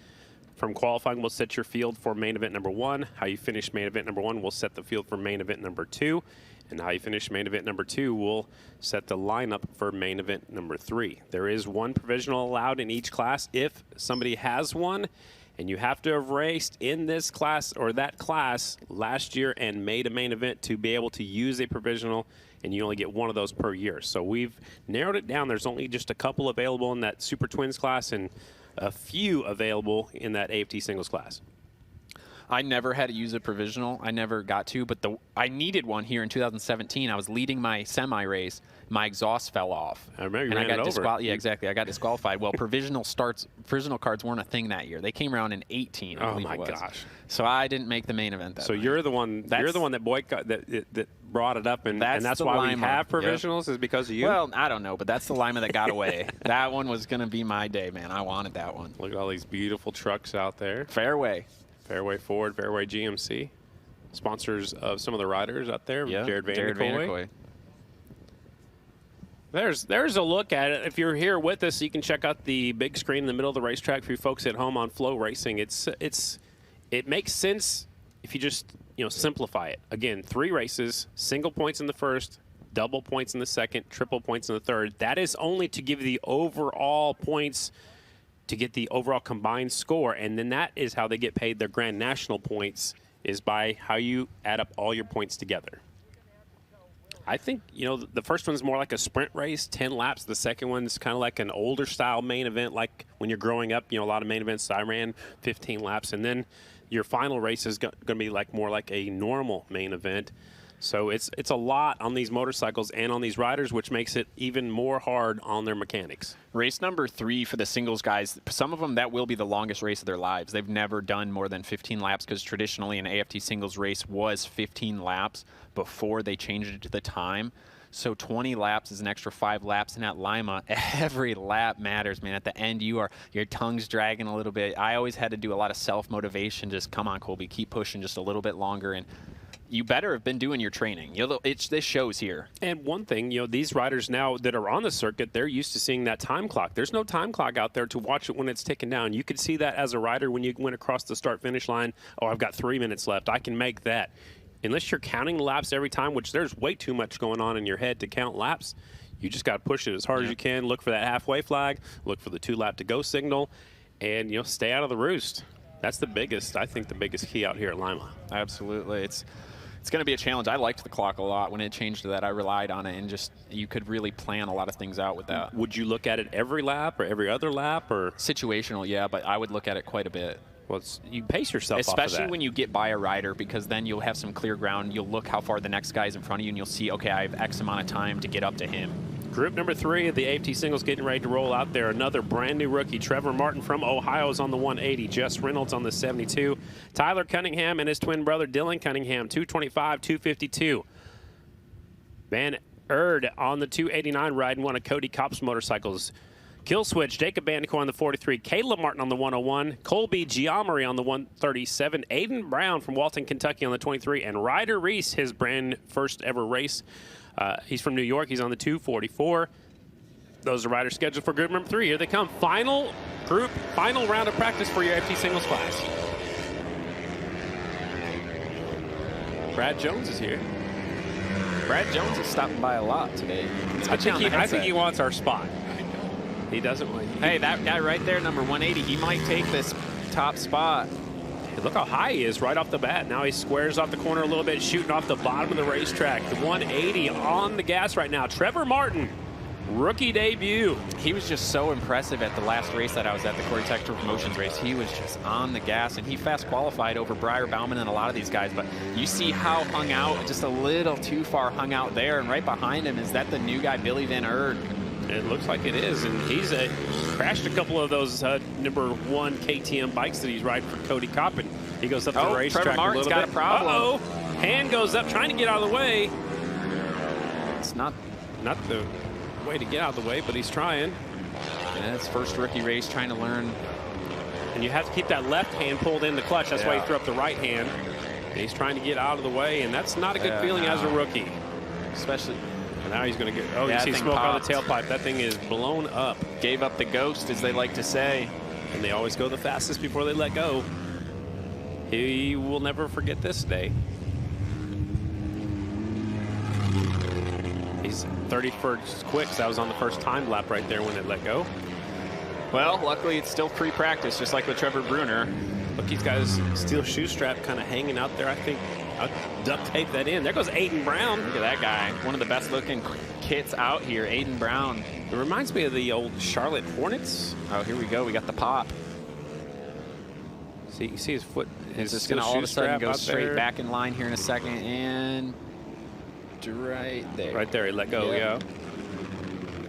From qualifying, will set your field for main event number 1. How you finish main event number 1 will set the field for main event number 2. And how you finish main event number 2 will set the lineup for main event number 3. There is 1 provisional allowed in each class if somebody has one, and you have to have raced in this class or that class last year and made a main event to be able to use a provisional, and you only get 1 of those per year. So we've narrowed it down. There's only just a couple available in that Super Twins class and a few available in that AFT singles class. I never had to use a provisional. I never got to, but I needed one here in 2017. I was leading my semi-race. My exhaust fell off. I remember you and ran I got it over. Yeah, exactly. I got disqualified. Well, provisional cards weren't a thing that year. They came around in 18. I believe my it was. gosh! So I didn't make the main event. That so night. you're the one. You're the one that boycott that brought it up, and that's why Lima. we have provisionals is because of you. Well, I don't know, but that's the Lima that got away. That one was going to be my day, man. I wanted that one. Look at all these beautiful trucks out there. Fairway. Fairway Ford, Fairway GMC. Sponsors of some of the riders out there. Yeah, Jared Van Jared der Kooi. There's a look at it. If you're here with us, you can check out the big screen in the middle of the racetrack for you folks at home on FloRacing. It makes sense if you just simplify it. Again, 3 races, single points in the first, double points in the second, triple points in the third. That is only to give the overall points to get the overall combined score, and then that is how they get paid their Grand National points, is by how you add up all your points together. I think, the first one's more like a sprint race, 10 laps. The second one's kind of like an older style main event, like when you're growing up, a lot of main events I ran 15 laps, and then your final race is going to be more like a normal main event. So it's a lot on these motorcycles and on these riders, which makes it even more hard on their mechanics. Race number 3 for the singles guys, some of them that will be the longest race of their lives. They've never done more than 15 laps because traditionally an AFT singles race was 15 laps before they changed it to the time. So 20 laps is an extra 5 laps, and at Lima, every lap matters, man. At the end, your tongue's dragging a little bit. I always had to do a lot of self-motivation, just come on, Colby, keep pushing just a little bit longer, and you better have been doing your training. This shows here. And one thing, these riders now that are on the circuit, they're used to seeing that time clock. There's no time clock out there to watch it when it's ticking down. You could see that as a rider when you went across the start-finish line. Oh, I've got 3 minutes left. I can make that. Unless you're counting laps every time, which there's way too much going on in your head to count laps, you just got to push it as hard as you can. Look for that halfway flag. Look for the 2-lap-to-go signal. And, stay out of the roost. That's the biggest key out here at Lima. Absolutely. It's going to be a challenge. I liked the clock a lot. When it changed to that, I relied on it, and you could really plan a lot of things out with that. Would you look at it every lap or every other lap? Or situational, yeah, but I would look at it quite a bit. Well, you pace yourself off of especially that. when you get by a rider, because then you'll have some clear ground. You'll look how far the next guy's in front of you, and you'll see, okay, I have X amount of time to get up to him. Group number 3 of the AFT singles getting ready to roll out there. Another brand new rookie, Trevor Martin from Ohio, is on the 180. Jess Reynolds on the 72. Tyler Cunningham and his twin brother Dylan Cunningham, 225, 252. Van Erd on the 289 riding one of Cody Kopp's motorcycles. Kill switch, Jacob Bandicoot on the 43. Caleb Martin on the 101. Colby Giamari on the 137. Aiden Brown from Walton, Kentucky on the 23. And Ryder Reese, his brand first ever race. He's from New York. He's on the 244. Those are riders scheduled for group number 3. Here they come. Final round of practice for your AFT singles class. Brad Jones is here. Brad Jones is stopping by a lot today. I think he wants our spot. He doesn't win. Hey, that guy right there, number 180, he might take this top spot. Look how high he is right off the bat. Now he squares off the corner a little bit, shooting off the bottom of the racetrack. The 180 on the gas right now. Trevor Martin, rookie debut. He was just so impressive at the last race that I was at, the Corey Textor Promotions race. He was just on the gas, and he fast qualified over Breyer Bauman and a lot of these guys. But you see how hung out, just a little too far hung out there. And right behind him, is that the new guy, Billy Van Erd? It looks like it is, and he's crashed a couple of those number 1 KTM bikes that he's riding for Cody Kopp, and he goes up the racetrack Trevor Martin's a little got bit. a problem. Uh-oh. Hand goes up, trying to get out of the way. It's not the way to get out of the way, but he's trying. Yeah, it's first rookie race, trying to learn. And you have to keep that left hand pulled in the clutch. That's why he threw up the right hand. And he's trying to get out of the way, and that's not a good feeling as a rookie. Especially. And now he's going to get, you see smoke out of the tailpipe. That thing is blown up. Gave up the ghost, as they like to say. And they always go the fastest before they let go. He will never forget this day. He's 31st quick, so that was on the first time lap right there when it let go. Well, luckily it's still pre-practice, just like with Trevor Bruner. Look, he's got his steel shoe strap kind of hanging out there. I think I'll duct tape that in. There goes Aiden Brown. Look at that guy. One of the best looking kits out here, Aiden Brown. It reminds me of the old Charlotte Hornets. Oh, here we go. We got the pop. See, you see his foot. Is this going to all of a sudden go straight back in line here in a second? And right there. Right there, he let go, yeah.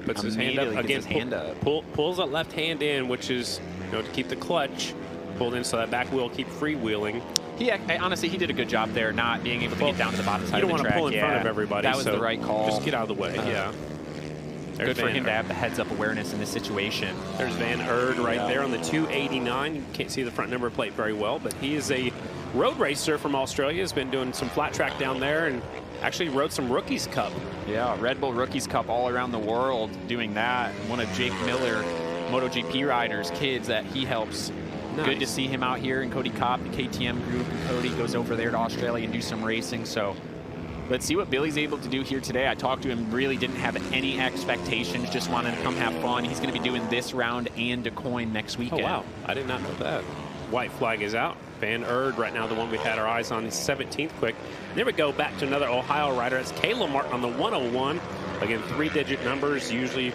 Puts his hand up again. His hand up. Pulls that left hand in, which is, to keep the clutch pulled in so that back wheel keep freewheeling. Honestly, he did a good job there, not being able to get down to the bottom side of the track. You don't want to pull in front of everybody. That was the right call. Just get out of the way, Good for him to have the heads-up awareness in this situation. There's Van Erd right there on the 289. You can't see the front number plate very well, but he is a road racer from Australia. He's been doing some flat track down there and actually rode some Rookies Cup. Yeah, Red Bull Rookies Cup all around the world doing that. One of Jake Miller, MotoGP riders, kids that he helps. Nice. Good to see him out here, and Cody Kopp, the KTM group, and Cody goes over there to Australia and do some racing. So let's see what Billy's able to do here today. I talked to him, really didn't have any expectations, just wanted to come have fun. He's going to be doing this round and Du Quoin next weekend. Oh, wow. I did not know that. White flag is out. Van Erd right now, the one we had our eyes on, is 17th quick. And there we go, back to another Ohio rider. It's Caleb Martin on the 101. Again, 3-digit numbers, usually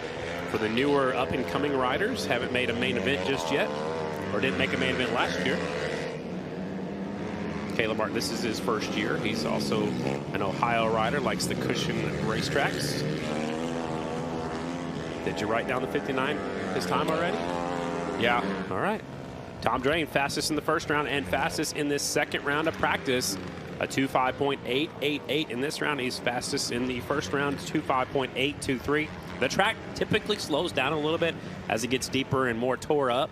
for the newer up-and-coming riders. Haven't made a main event just yet, or didn't make a main event last year. Caleb Martin, this is his first year. He's also an Ohio rider, likes the cushion racetracks. Did you write down the 59 this time already? Yeah. All right. Tom Drain, fastest in the first round and fastest in this second round of practice. A 2.5.888 in this round. He's fastest in the first round, 2.5.823. The track typically slows down a little bit as it gets deeper and more tore up,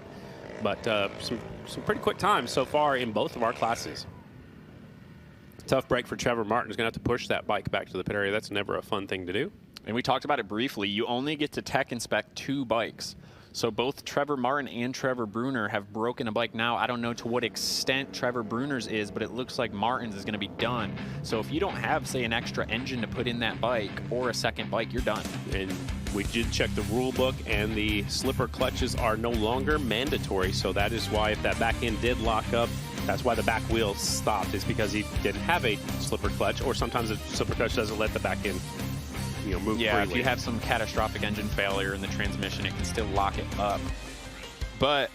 but some pretty quick times so far in both of our classes. Tough break for Trevor Martin. He's going to have to push that bike back to the pit area. That's never a fun thing to do. And we talked about it briefly. You only get to tech inspect 2 bikes. So both Trevor Martin and Trevor Bruner have broken a bike now. I don't know to what extent Trevor Bruner's is, but it looks like Martin's is going to be done. So if you don't have, say, an extra engine to put in that bike or a second bike, you're done. And we did check the rule book, and the slipper clutches are no longer mandatory. So that is why if that back end did lock up, that's why the back wheel stopped, is because he didn't have a slipper clutch, or sometimes the slipper clutch doesn't let the back end move freely. If you have some catastrophic engine failure in the transmission, it can still lock it up. But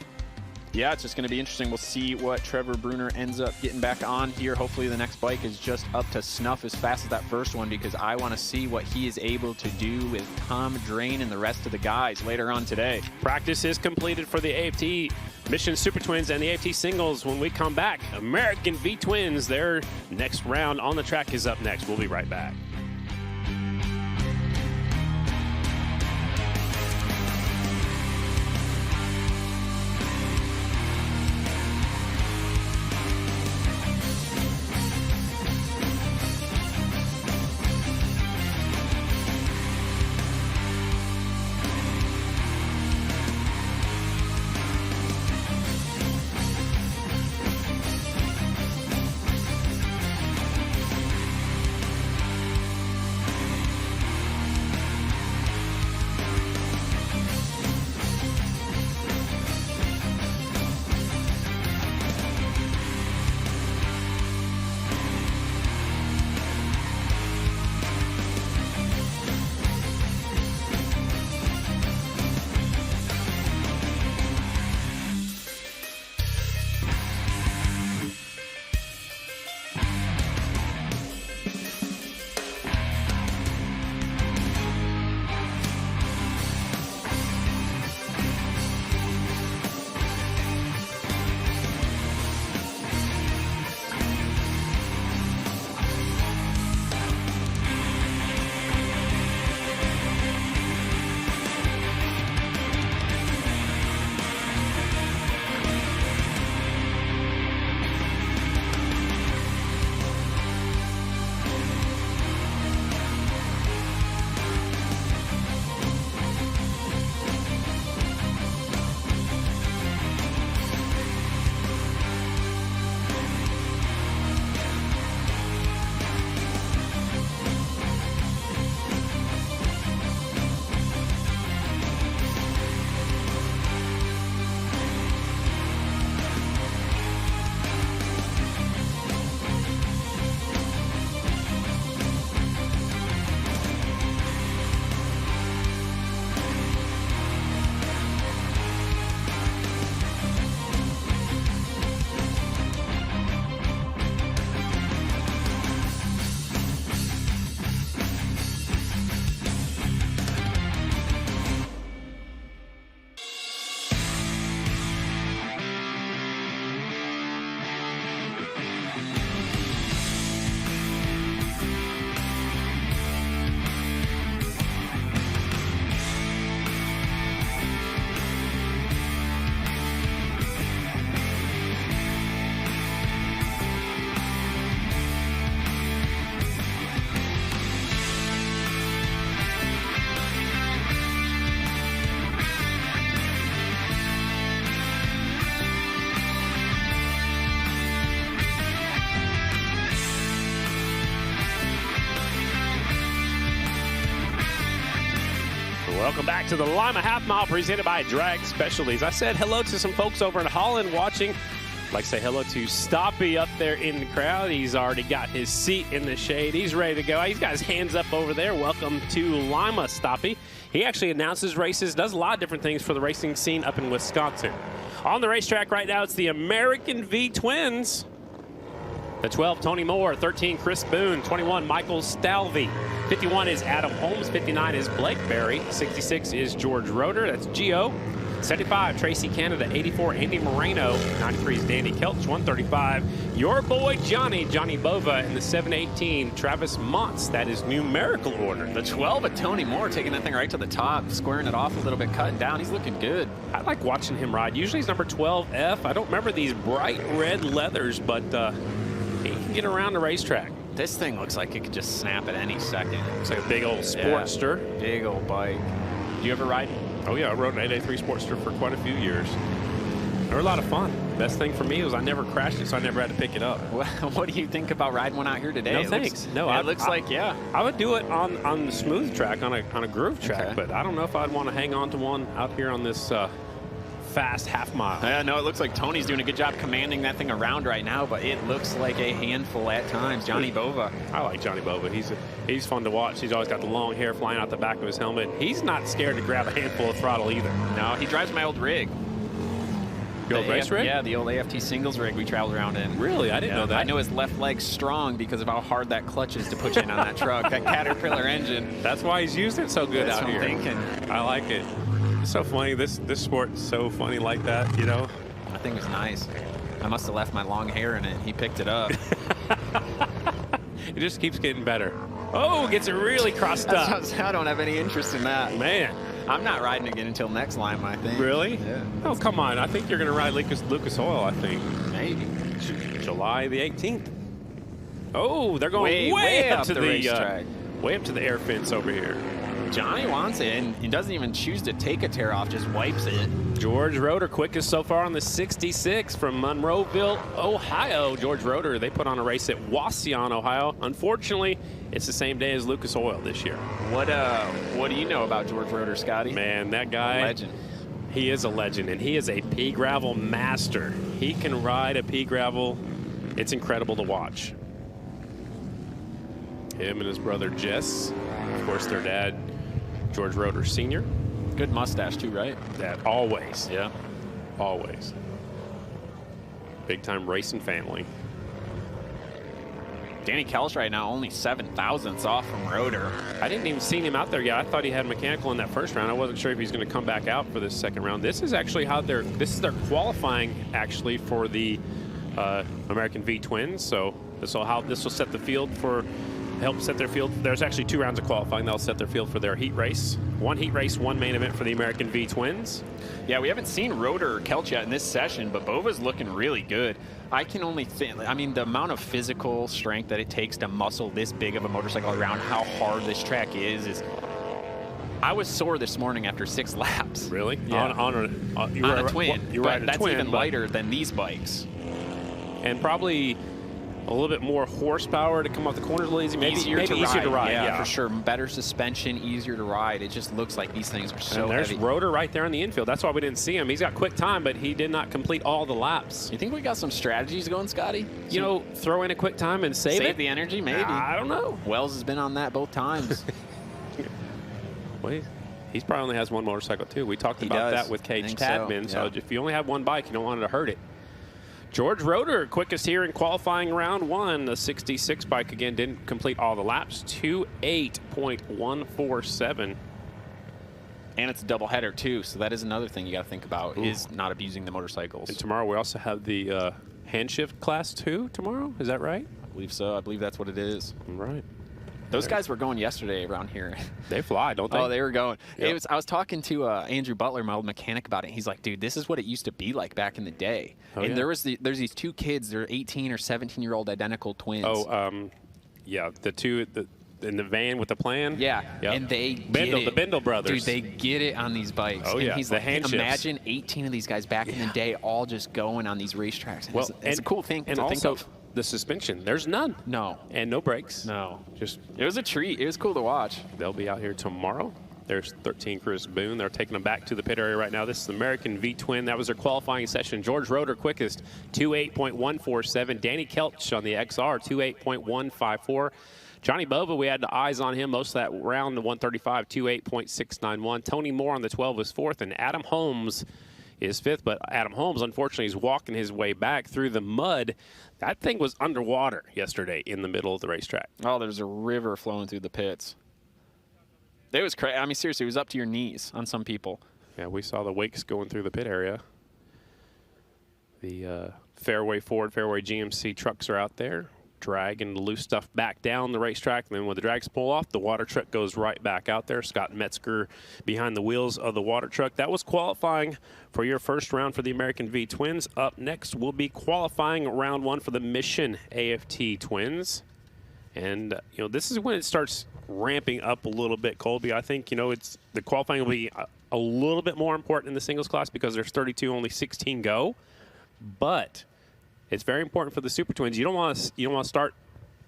yeah, it's just going to be interesting. We'll see what Trevor Bruner ends up getting back on here. Hopefully the next bike is just up to snuff as fast as that first one, because I want to see what he is able to do with Tom Drain and the rest of the guys later on today. Practice is completed for the AFT Mission Super Twins and the AFT Singles. When we come back, American V Twins, their next round on the track is up next. We'll be right back. Welcome back to the Lima Half Mile presented by Drag Specialties. I said hello to some folks over in Holland watching. I'd like to say hello to Stoppy up there in the crowd. He's already got his seat in the shade. He's ready to go. He's got his hands up over there. Welcome to Lima, Stoppy. He actually announces races, does a lot of different things for the racing scene up in Wisconsin. On the racetrack right now, it's the American V Twins. The 12, Tony Moore. 13, Chris Boone. 21, Michael Stalvey. 51 is Adam Holmes. 59 is Blake Berry. 66 is George Roeder. That's Gio. 75, Tracy Canada. 84, Andy Moreno. 93 is Danny Kelch. 135, your boy Johnny Bova. And the 718, Travis Montz. That is numerical order. The 12 of Tony Moore taking that thing right to the top, squaring it off a little bit, cutting down. He's looking good. I like watching him ride. Usually he's number 12F. I don't remember these bright red leathers, but he can get around the racetrack. This thing looks like it could just snap at any second. It's like a big old Sportster. Yeah, big old bike. Do you ever ride? Oh, yeah. I rode an 8A3 Sportster for quite a few years. They were a lot of fun. Best thing for me was I never crashed it, so I never had to pick it up. What do you think about riding one out here today? No, thanks. It looks like, yeah. I would do it on the smooth track, on a groove track, but I don't know if I'd want to hang on to one out here on this fast half mile. Yeah, no, it looks like Tony's doing a good job commanding that thing around right now, but it looks like a handful at times. Johnny Bova. I like Johnny Bova. He's fun to watch. He's always got the long hair flying out the back of his helmet. He's not scared to grab a handful of throttle either. No, he drives my old rig. The old race rig? Yeah, the old AFT singles rig we traveled around in. Really? I didn't know that. I know his left leg's strong because of how hard that clutch is to put in on that truck, that Caterpillar engine. That's why he's used it so good That's out what here. I'm thinking. I like it. It's so funny. This sport is so funny like that, you know? That thing was nice. I must have left my long hair in it. He picked it up. It just keeps getting better. Oh, gets it really crossed up. I don't have any interest in that. Man. I'm not riding again until next Lima, I think. Really? Yeah. Oh, come on. I think you're going to ride Lucas Oil, I think. Maybe. July the 18th. Oh, they're going way up to the racetrack. Way up to the air fence over here. Johnny wants it, and he doesn't even choose to take a tear off, just wipes it. George Roeder, quickest so far on the 66 from Monroeville, Ohio. George Roeder, they put on a race at Wauseon, Ohio. Unfortunately, it's the same day as Lucas Oil this year. What do you know about George Roeder, Scotty? Man, that guy. Legend. He is a legend, and he is a pea gravel master. He can ride a pea gravel. It's incredible to watch. Him and his brother Jess, of course, their dad, George Roeder Sr. Good mustache too, right? That always. Yeah. Always. Big time racing family. Danny Kelch right now only 7,000ths off from Roeder. I didn't even see him out there yet. I thought he had mechanical in that first round. I wasn't sure if he's going to come back out for this second round. This is actually this is their qualifying actually for the American V Twins. So this will set the field for. Help set their field. There's actually 2 rounds of qualifying. They'll set their field for their heat race. 1 heat race, 1 main event for the American V Twins. Yeah, we haven't seen Roeder or Kelch yet in this session, but Bova's looking really good. I can only think, I mean, the amount of physical strength that it takes to muscle this big of a motorcycle around, how hard this track is I was sore this morning after 6 laps. Really? Yeah. On a twin. You're right, that's even lighter than these bikes. And probably a little bit more horsepower to come off the corners a little easy. Maybe easier to ride. Yeah, for sure. Better suspension, easier to ride. It just looks like these things are so there's heavy. Roeder right there in the infield. That's why we didn't see him. He's got quick time, but he did not complete all the laps. You think we got some strategies going, Scotty? You know, throw in a quick time and save it? The energy, maybe. I don't know. Wells has been on that both times. Well, he probably only has 1 motorcycle, too. We talked about that with Cage Tadman. So if you only have 1 bike, you don't want it to hurt it. George Roeder, quickest here in qualifying round 1. The 66 bike, again, didn't complete all the laps. 2:08.147. And it's a doubleheader, too, so that is another thing you got to think about, is not abusing the motorcycles. And tomorrow we also have the hand shift class 2 tomorrow. Is that right? I believe so. I believe that's what it is. Right. Those guys were going yesterday around here. They fly, don't they? Oh, they were going. Yep. I was talking to Andrew Butler, my old mechanic, about it. He's like, dude, this is what it used to be like back in the day. Oh, and yeah. there's these 2 kids. They're 18 or 17-year-old identical twins. Oh, yeah, the 2 in the van with the plan. Yeah, yep. and they the Bindle brothers. Dude, they get it on these bikes. Oh, and yeah, he's the like, hand shifts. imagine 18 of these guys back in the day all just going on these racetracks. Well, it's a cool thing and to also, think of. The suspension, there's none. No. And no brakes. No. Just It was a treat. It was cool to watch. They'll be out here tomorrow. There's 13 Chris Boone. They're taking them back to the pit area right now. This is the American V-Twin. That was their qualifying session. George Roeder quickest, 2:08.147. Danny Kelch on the XR, 2:08.154. Johnny Bova, we had the eyes on him most of that round, the 135, 2:08.691. Tony Moore on the 12 was 4th, and Adam Holmes is 5th. But Adam Holmes, unfortunately, is walking his way back through the mud. That thing was underwater yesterday in the middle of the racetrack. Oh, there's a river flowing through the pits. It was crazy. I mean, seriously, it was up to your knees on some people. Yeah, we saw the wakes going through the pit area. The Fairway Ford, Fairway GMC trucks are out there, dragging the loose stuff back down the racetrack. And then when the drags pull off, the water truck goes right back out there. Scott Metzger behind the wheels of the water truck. That was qualifying for your first round for the American V Twins. Up next will be qualifying round 1 for the Mission AFT Twins. And, you know, this is when it starts ramping up a little bit, Colby. I think, you know, it's the qualifying will be a little bit more important in the singles class because there's 32, only 16 go. But it's very important for the Super Twins. You don't want to start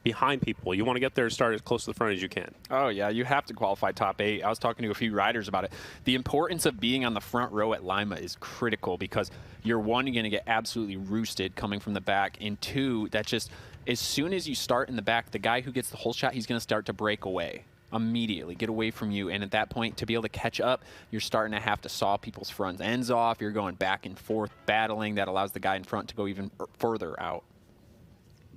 behind people. You want to get there and start as close to the front as you can. Oh, yeah, you have to qualify top 8. I was talking to a few riders about it. The importance of being on the front row at Lima is critical because you're, 1, you're going to get absolutely roosted coming from the back, and 2, that just as soon as you start in the back, the guy who gets the whole shot, he's going to start to break away immediately, get away from you. And at that point, to be able to catch up, you're starting to have to saw people's front ends off. You're going back and forth battling. That allows the guy in front to go even further out.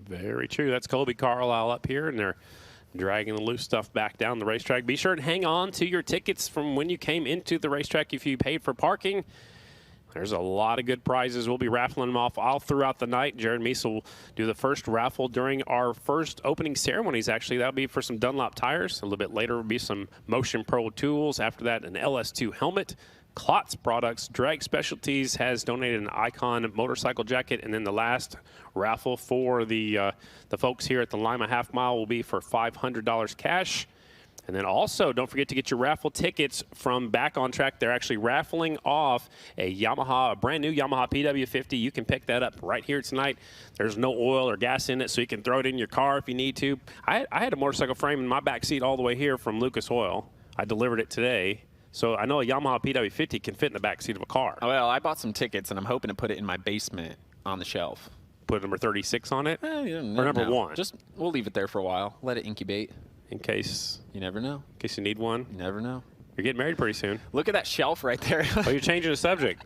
Very true. That's Colby Carlisle up here, and they're dragging the loose stuff back down the racetrack. Be sure to hang on to your tickets from when you came into the racetrack if you paid for parking. There's a lot of good prizes. We'll be raffling them off all throughout the night. Jared Meese will do the first raffle during our first opening ceremonies, actually. That'll be for some Dunlop tires. A little bit later will be some Motion Pro tools. After that, an LS2 helmet. Klotz Products, Drag Specialties has donated an Icon motorcycle jacket. And then the last raffle for the folks here at the Lima Half Mile will be for $500 cash. And then also, don't forget to get your raffle tickets from Back on Track. They're actually raffling off a brand new Yamaha PW50. You can pick that up right here tonight. There's no oil or gas in it, so you can throw it in your car if you need to. I had a motorcycle frame in my back seat all the way here from Lucas Oil. I delivered it today. So I know a Yamaha PW50 can fit in the back seat of a car. Well, I bought some tickets, and I'm hoping to put it in my basement on the shelf. Put number 36 on it? Or number 1? We'll leave it there for a while. Let it incubate. In case. You never know. In case you need one. You never know. You're getting married pretty soon. Look at that shelf right there. Oh, you're changing the subject.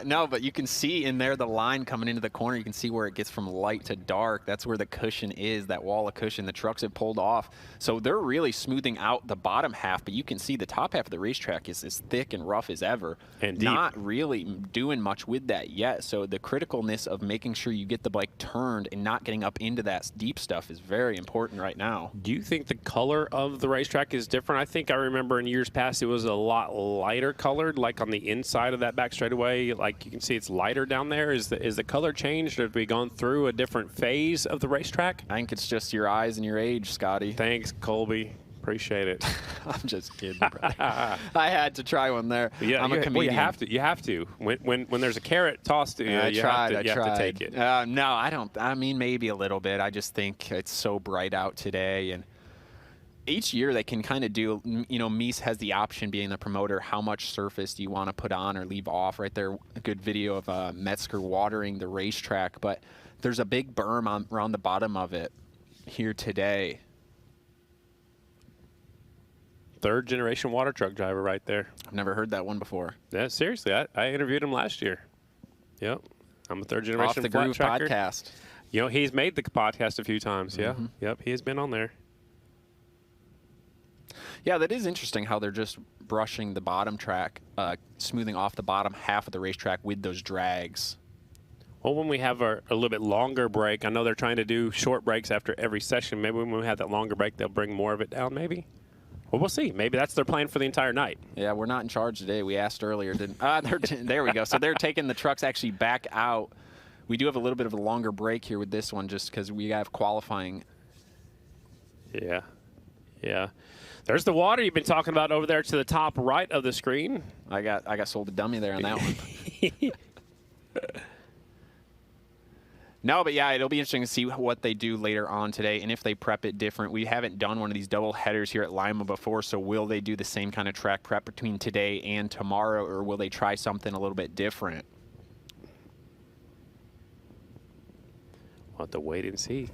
No, but you can see in there the line coming into the corner. You can see where it gets from light to dark. That's where the cushion is, that wall of cushion. The trucks have pulled off. So they're really smoothing out the bottom half, but you can see the top half of the racetrack is as thick and rough as ever. And deep. Not really doing much with that yet. So the criticalness of making sure you get the bike turned and not getting up into that deep stuff is very important right now. Do you think the color of the racetrack is different? I think I remember in years past it was a lot lighter colored, like on the inside of that back straightaway. Like you can see it's lighter down there. Is the color changed? Have we gone through a different phase of the racetrack? I think it's just your eyes and your age, Scotty. Thanks, Colby. Appreciate it. I'm just kidding, brother. I had to try one there. Yeah, I'm a comedian. Well, you have to. When there's a carrot tossed to you, you have to take it. No, I don't. I mean, maybe a little bit. I just think it's so bright out today, and each year they can kind of do, you know, Meese has the option, being the promoter, how much surface do you want to put on or leave off. Right there, a good video of Metzger watering the racetrack, but there's a big berm around the bottom of it here today. Third generation water truck driver right there. I've never heard that one before. Yeah, seriously, I interviewed him last year. Yep, I'm a third generation Off the flat Groove tracker. podcast. You know, he's made the podcast a few times. Yeah, yep, he has been on there. Yeah, that is interesting how they're just brushing the bottom track, smoothing off the bottom half of the racetrack with those drags. Well, when we have a little bit longer break, I know they're trying to do short breaks after every session. Maybe when we have that longer break, they'll bring more of it down, maybe? Well, we'll see. Maybe that's their plan for the entire night. Yeah, we're not in charge today. We asked earlier. There we go. So they're taking the trucks actually back out. We do have a little bit of a longer break here with this one just because we have qualifying. Yeah. Yeah. There's the water you've been talking about over there to the top right of the screen. I got sold a dummy there on that one. No, but yeah, it'll be interesting to see what they do later on today and if they prep it different. We haven't done one of these double headers here at Lima before, so will they do the same kind of track prep between today and tomorrow, or will they try something a little bit different? We'll have to wait and see.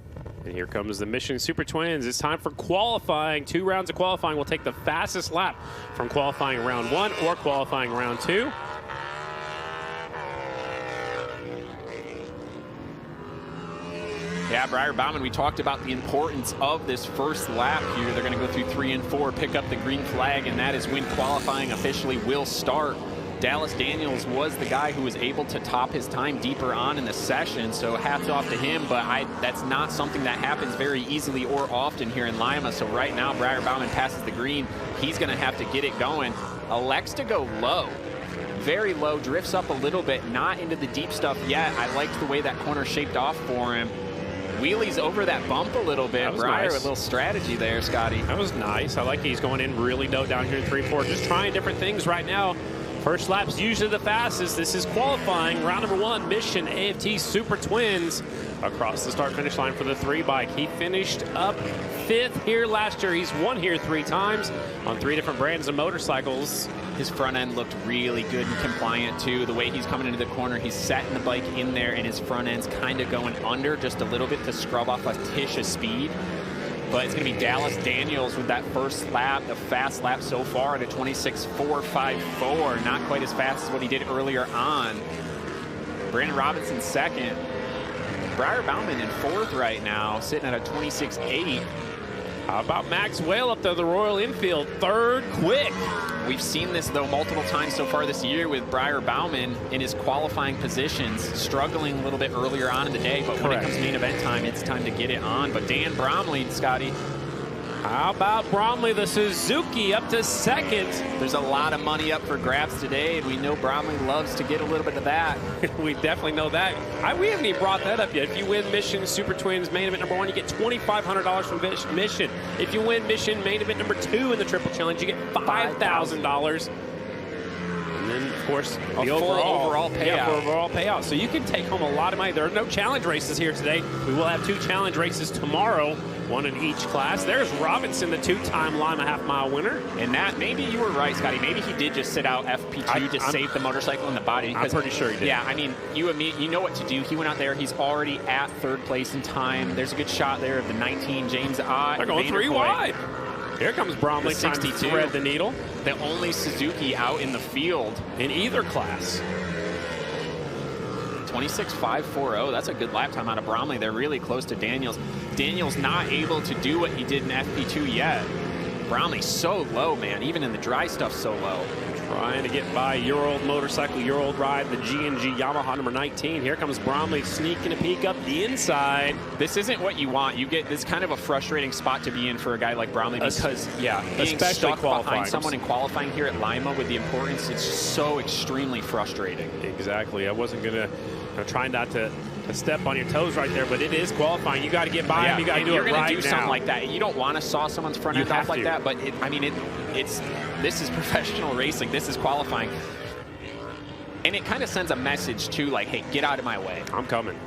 And here comes the Mission Super Twins. It's time for qualifying. 2 rounds of qualifying. We'll take the fastest lap from qualifying round 1 or qualifying round 2. Yeah, Briar Bauman, we talked about the importance of this first lap here. They're going to go through 3 and 4, pick up the green flag, and that is when qualifying officially will start. Dallas Daniels was the guy who was able to top his time deeper on in the session, so hats off to him, but that's not something that happens very easily or often here in Lima. So right now, Briar Bauman passes the green. He's going to have to get it going. Elects to go low. Very low, drifts up a little bit, not into the deep stuff yet. I liked the way that corner shaped off for him. Wheelies over that bump a little bit. Briar nice. with a little strategy there, Scotty. That was nice. I like he's going in really low down here in 3-4. Just trying different things right now. First lap's usually the fastest. This is qualifying. Round number 1, Mission AFT Super Twins across the start-finish line for the 3-bike. He finished up 5th here last year. He's won here 3 times on 3 different brands of motorcycles. His front end looked really good and compliant too. The way he's coming into the corner, he's setting the bike in there, and his front end's kind of going under just a little bit to scrub off a tish of speed. But it's going to be Dallas Daniels with that first lap, the fast lap so far at a 26.454. Not quite as fast as what he did earlier on. Brandon Robinson second. Briar Bauman in 4th right now, sitting at a 26.8. How about Max Whale up there, the Royal Enfield, 3rd quick. We've seen this, though, multiple times so far this year with Briar Bauman in his qualifying positions, struggling a little bit earlier on in the day, but when it comes main event time, it's time to get it on. But Dan Bromley, Scotty. How about Bromley, the Suzuki, up to 2nd? There's a lot of money up for grabs today, and we know Bromley loves to get a little bit of that. We definitely know that. We haven't even brought that up yet. If you win Mission Super Twins main event number 1, you get $2,500 from Mission. If you win Mission main event number 2 in the Triple Challenge, you get $5,000. And then, of course, the overall payout. Yeah, overall payout. So you can take home a lot of money. There are no challenge races here today. We will have 2 challenge races tomorrow, 1 in each class. There's Robinson, the 2-time Lima half-mile winner. And that, maybe you were right, Scotty. Maybe he did just sit out FP2 to save the motorcycle in the body. I'm pretty sure he did. Yeah, I mean, you know what to do. He went out there. He's already at 3rd place in time. There's a good shot there of the 19 James Ott. They're going 3 wide. Here comes Bromley, 62. Time to thread the needle. The only Suzuki out in the field. In either class. 26.540. That's a good lap time out of Bromley. They're really close to Daniels. Daniels not able to do what he did in FP2 yet. Bromley's so low, man. Even in the dry stuff, so low. Trying to get by your old motorcycle, your old ride, the G&G Yamaha number 19. Here comes Bromley sneaking a peek up the inside. This isn't what you want. You get this kind of a frustrating spot to be in for a guy like Bromley because, yeah, being stuck behind someone in qualifying here at Lima with the importance, it's so extremely frustrating. Exactly. I wasn't going to try not to step on your toes right there, but it is qualifying. You got to get by him. You got to do it right now. You're going to do something like that. You don't want to saw someone's front end off like that, but this is professional racing. This is qualifying. And it kind of sends a message too, like, hey, get out of my way. I'm coming.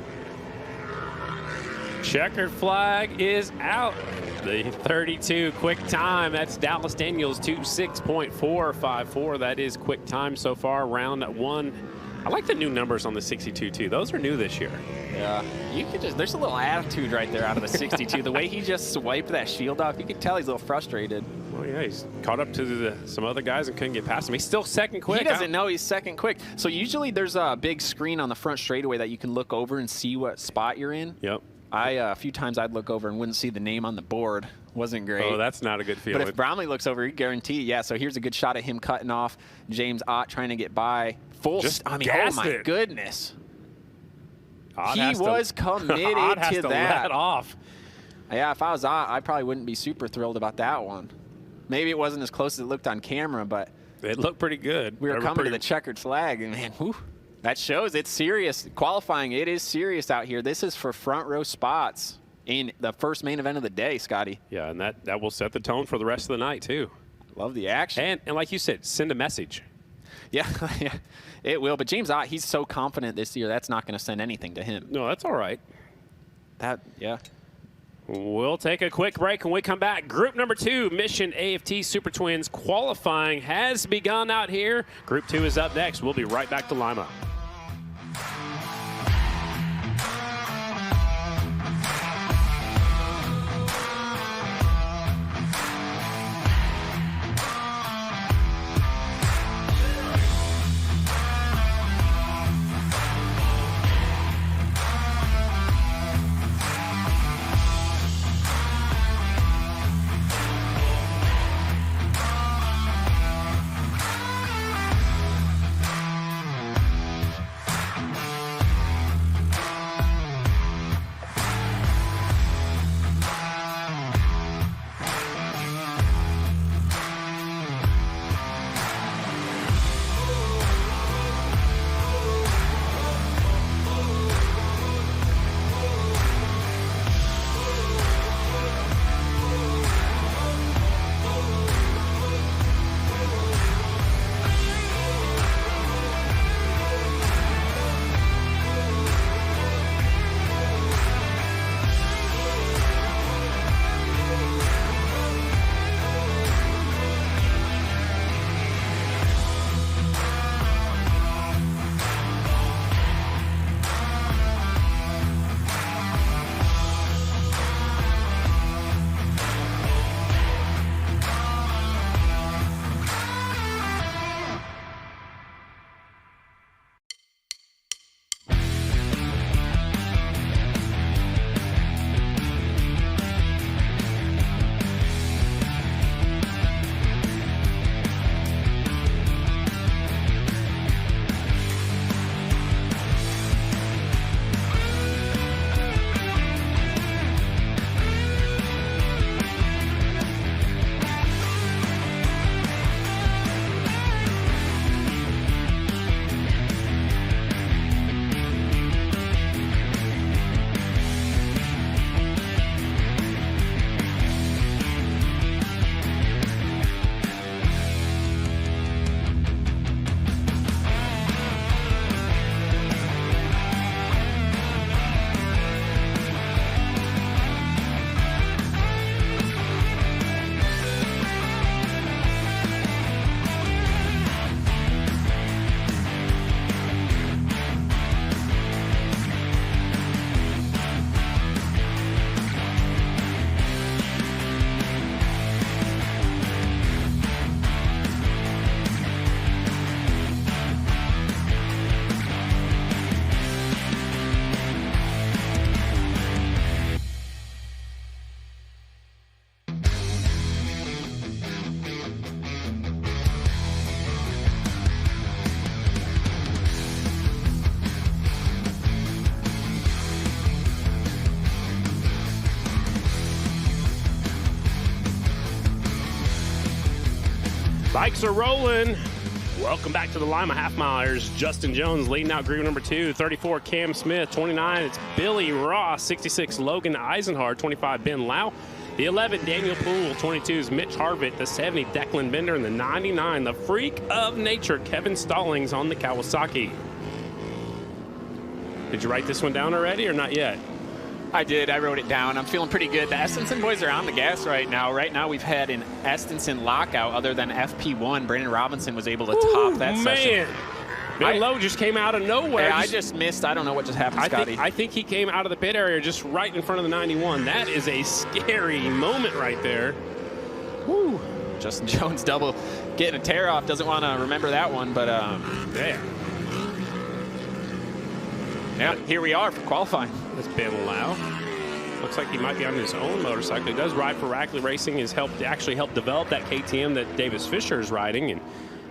Checkered flag is out. The 32 quick time. That's Dallas Daniels, 26.454. That is quick time so far, round 1. I like the new numbers on the 62 too. Those are new this year. Yeah, you could there's a little attitude right there out of the 62. The way he just swiped that shield off, you could tell he's a little frustrated. Well, yeah, he's caught up to some other guys and couldn't get past him. He's still 2nd quick. He doesn't know he's 2nd quick. So usually there's a big screen on the front straightaway that you can look over and see what spot you're in. Yep. A few times I'd look over and wouldn't see the name on the board. Wasn't great. Oh, that's not a good feeling. But if Bromley looks over, you guarantee, yeah. So here's a good shot of him cutting off James Ott trying to get by. Oh my goodness. He was committed to that. Let off. Yeah, if I was Ott, I probably wouldn't be super thrilled about that one. Maybe it wasn't as close as it looked on camera, but it looked pretty good. We were coming to the checkered flag, and man, whew, that shows it's serious. Qualifying, it is serious out here. This is for front row spots in the first main event of the day, Scotty. Yeah, and that will set the tone for the rest of the night, too. Love the action. And like you said, send a message. Yeah, yeah, it will. But James Ott, he's so confident this year, that's not going to send anything to him. No, that's all right. Yeah. We'll take a quick break. When we come back, group number 2, Mission AFT Super Twins qualifying has begun out here. Group 2 is up next. We'll be right back to Lima. Bikes are rolling. Welcome back to the Lima Half Milers. Justin Jones leading out group number 2. 34, Cam Smith. 29, it's Billy Ross. 66, Logan Eisenhard. 25, Ben Lau. The 11, Daniel Poole. 22 is Mitch Harvitt. The 70, Declan Bender. And the 99, the freak of nature, Kevin Stallings on the Kawasaki. Did you write this one down already or not yet? I did. I wrote it down. I'm feeling pretty good. The Estenson boys are on the gas right now. Right now, we've had an Estenson lockout other than FP1. Brandon Robinson was able to top that session. Ben Lowe just came out of nowhere. Yeah, I just missed. I don't know what just happened, Scotty. I think he came out of the pit area just right in front of the 91. That is a scary moment right there. Woo. Justin Jones double getting a tear off. Doesn't want to remember that one, but there. Yeah, here we are for qualifying. That's Ben Lau. Looks like he might be on his own motorcycle. He does ride for Rackley Racing. Has actually helped develop that KTM that Davis Fisher is riding. And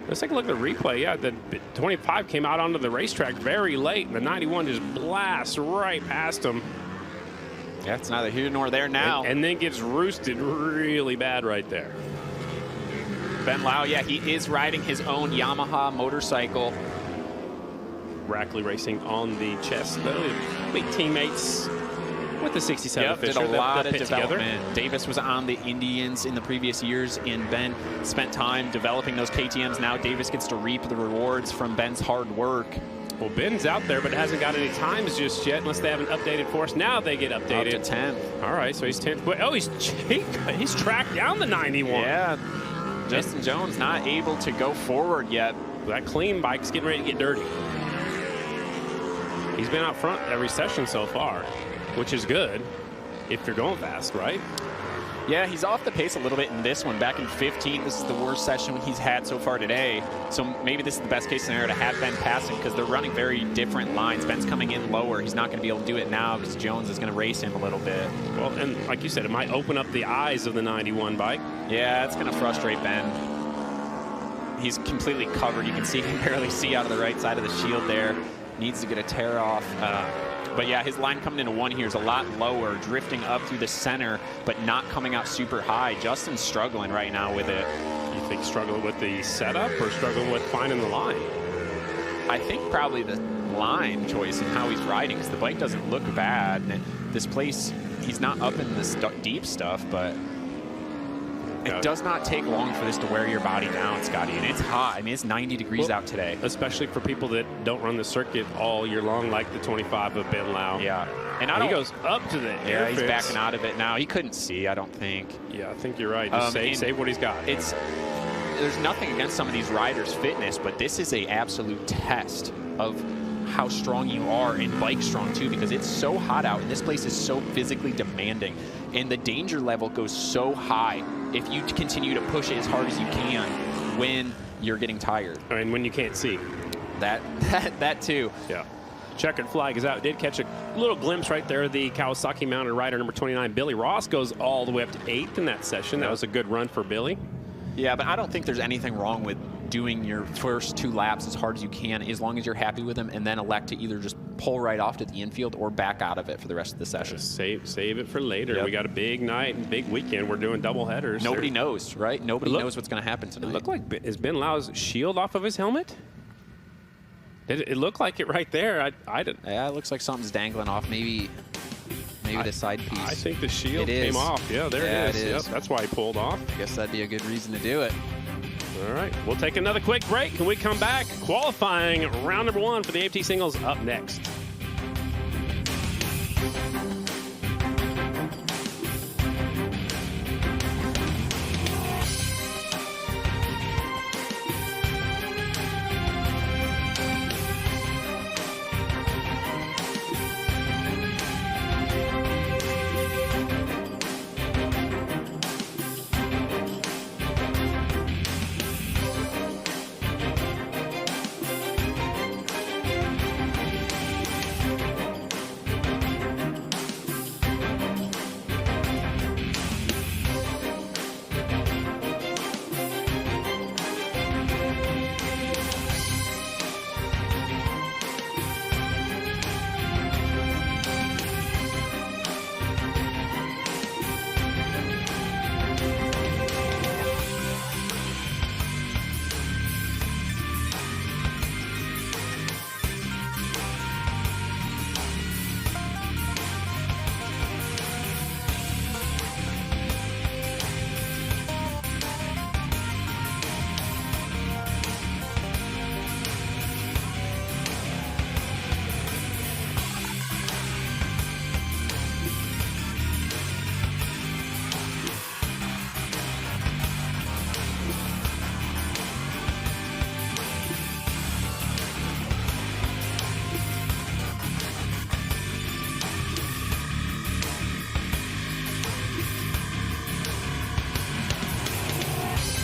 let's take a look at the replay. Yeah, the 25 came out onto the racetrack very late, and the 91 just blasts right past him. Yeah, it's neither here nor there now. And then gets roosted really bad right there. Ben Lau, yeah, he is riding his own Yamaha motorcycle. Rackley Racing on the chest, though. Big teammates with the 67 Yep, did Fisher. a lot that of pit together. development. Davis was on the Indians in the previous years, and Ben spent time developing those KTMs. Now Davis gets to reap the rewards from Ben's hard work. Well, Ben's out there, but hasn't got any times just yet, unless they haven't updated for us. Now they get updated. Up to 10th. All right, so he's 10th. Oh, he's tracked down the 91. Yeah, Justin Jones not able to go forward yet. That clean bike's getting ready to get dirty. He's been out front every session so far, which is good if you're going fast, right? Yeah, he's off the pace a little bit in this one. Back in 15, this is the worst session he's had so far today. So maybe this is the best case scenario to have Ben passing because they're running very different lines. Ben's coming in lower. He's not going to be able to do it now because Jones is going to race him a little bit. Well, and like you said, it might open up the eyes of the 91 bike. Yeah, it's going to frustrate Ben. He's completely covered. You can see, he can barely see out of the right side of the shield there. Needs to get a tear off. But yeah, his line coming into one here is a lot lower, drifting up through the center, but not coming out super high. Justin's struggling right now with it. You think struggling with the setup or struggling with finding the line? I think probably the line choice and how he's riding, because the bike doesn't look bad. And this place, he's not up in this deep stuff, but it does not take long for this to wear your body down, Scotty, and it's hot. I mean, it's 90 degrees out today. Especially for people that don't run the circuit all year long, like the 25 of Ben Lau. Yeah. And he goes up to the air he's fence. backing out of it now. He couldn't see, I don't think. Yeah, I think you're right. Just save what he's got. There's nothing against some of these riders' fitness, but this is a absolute test of how strong you are, and bike strong too, because it's so hot out and this place is so physically demanding, and the danger level goes so high if you continue to push it as hard as you can when you're getting tired. I mean, when you can't see. That too. Yeah. Checkered flag is out. Did catch a little glimpse right there. The Kawasaki mounted rider number 29, Billy Ross, goes all the way up to 8th in that session. That was a good run for Billy. Yeah, but I don't think there's anything wrong with doing your first 2 laps as hard as you can, as long as you're happy with them, and then elect to either just pull right off to the infield or back out of it for the rest of the session. Save it for later. Yep. We got a big night and big weekend. We're doing double headers. Nobody knows, right? Nobody knows what's going to happen tonight. It looked like, is Ben Lau's shield off of his helmet? It looked like it right there. I didn't. Yeah, it looks like something's dangling off. Maybe the side piece. I think the shield came off. Yeah, there it is. Yep, that's why he pulled off. I guess that'd be a good reason to do it. All right, we'll take another quick break. When we come back, qualifying round number 1 for the AFT Singles up next.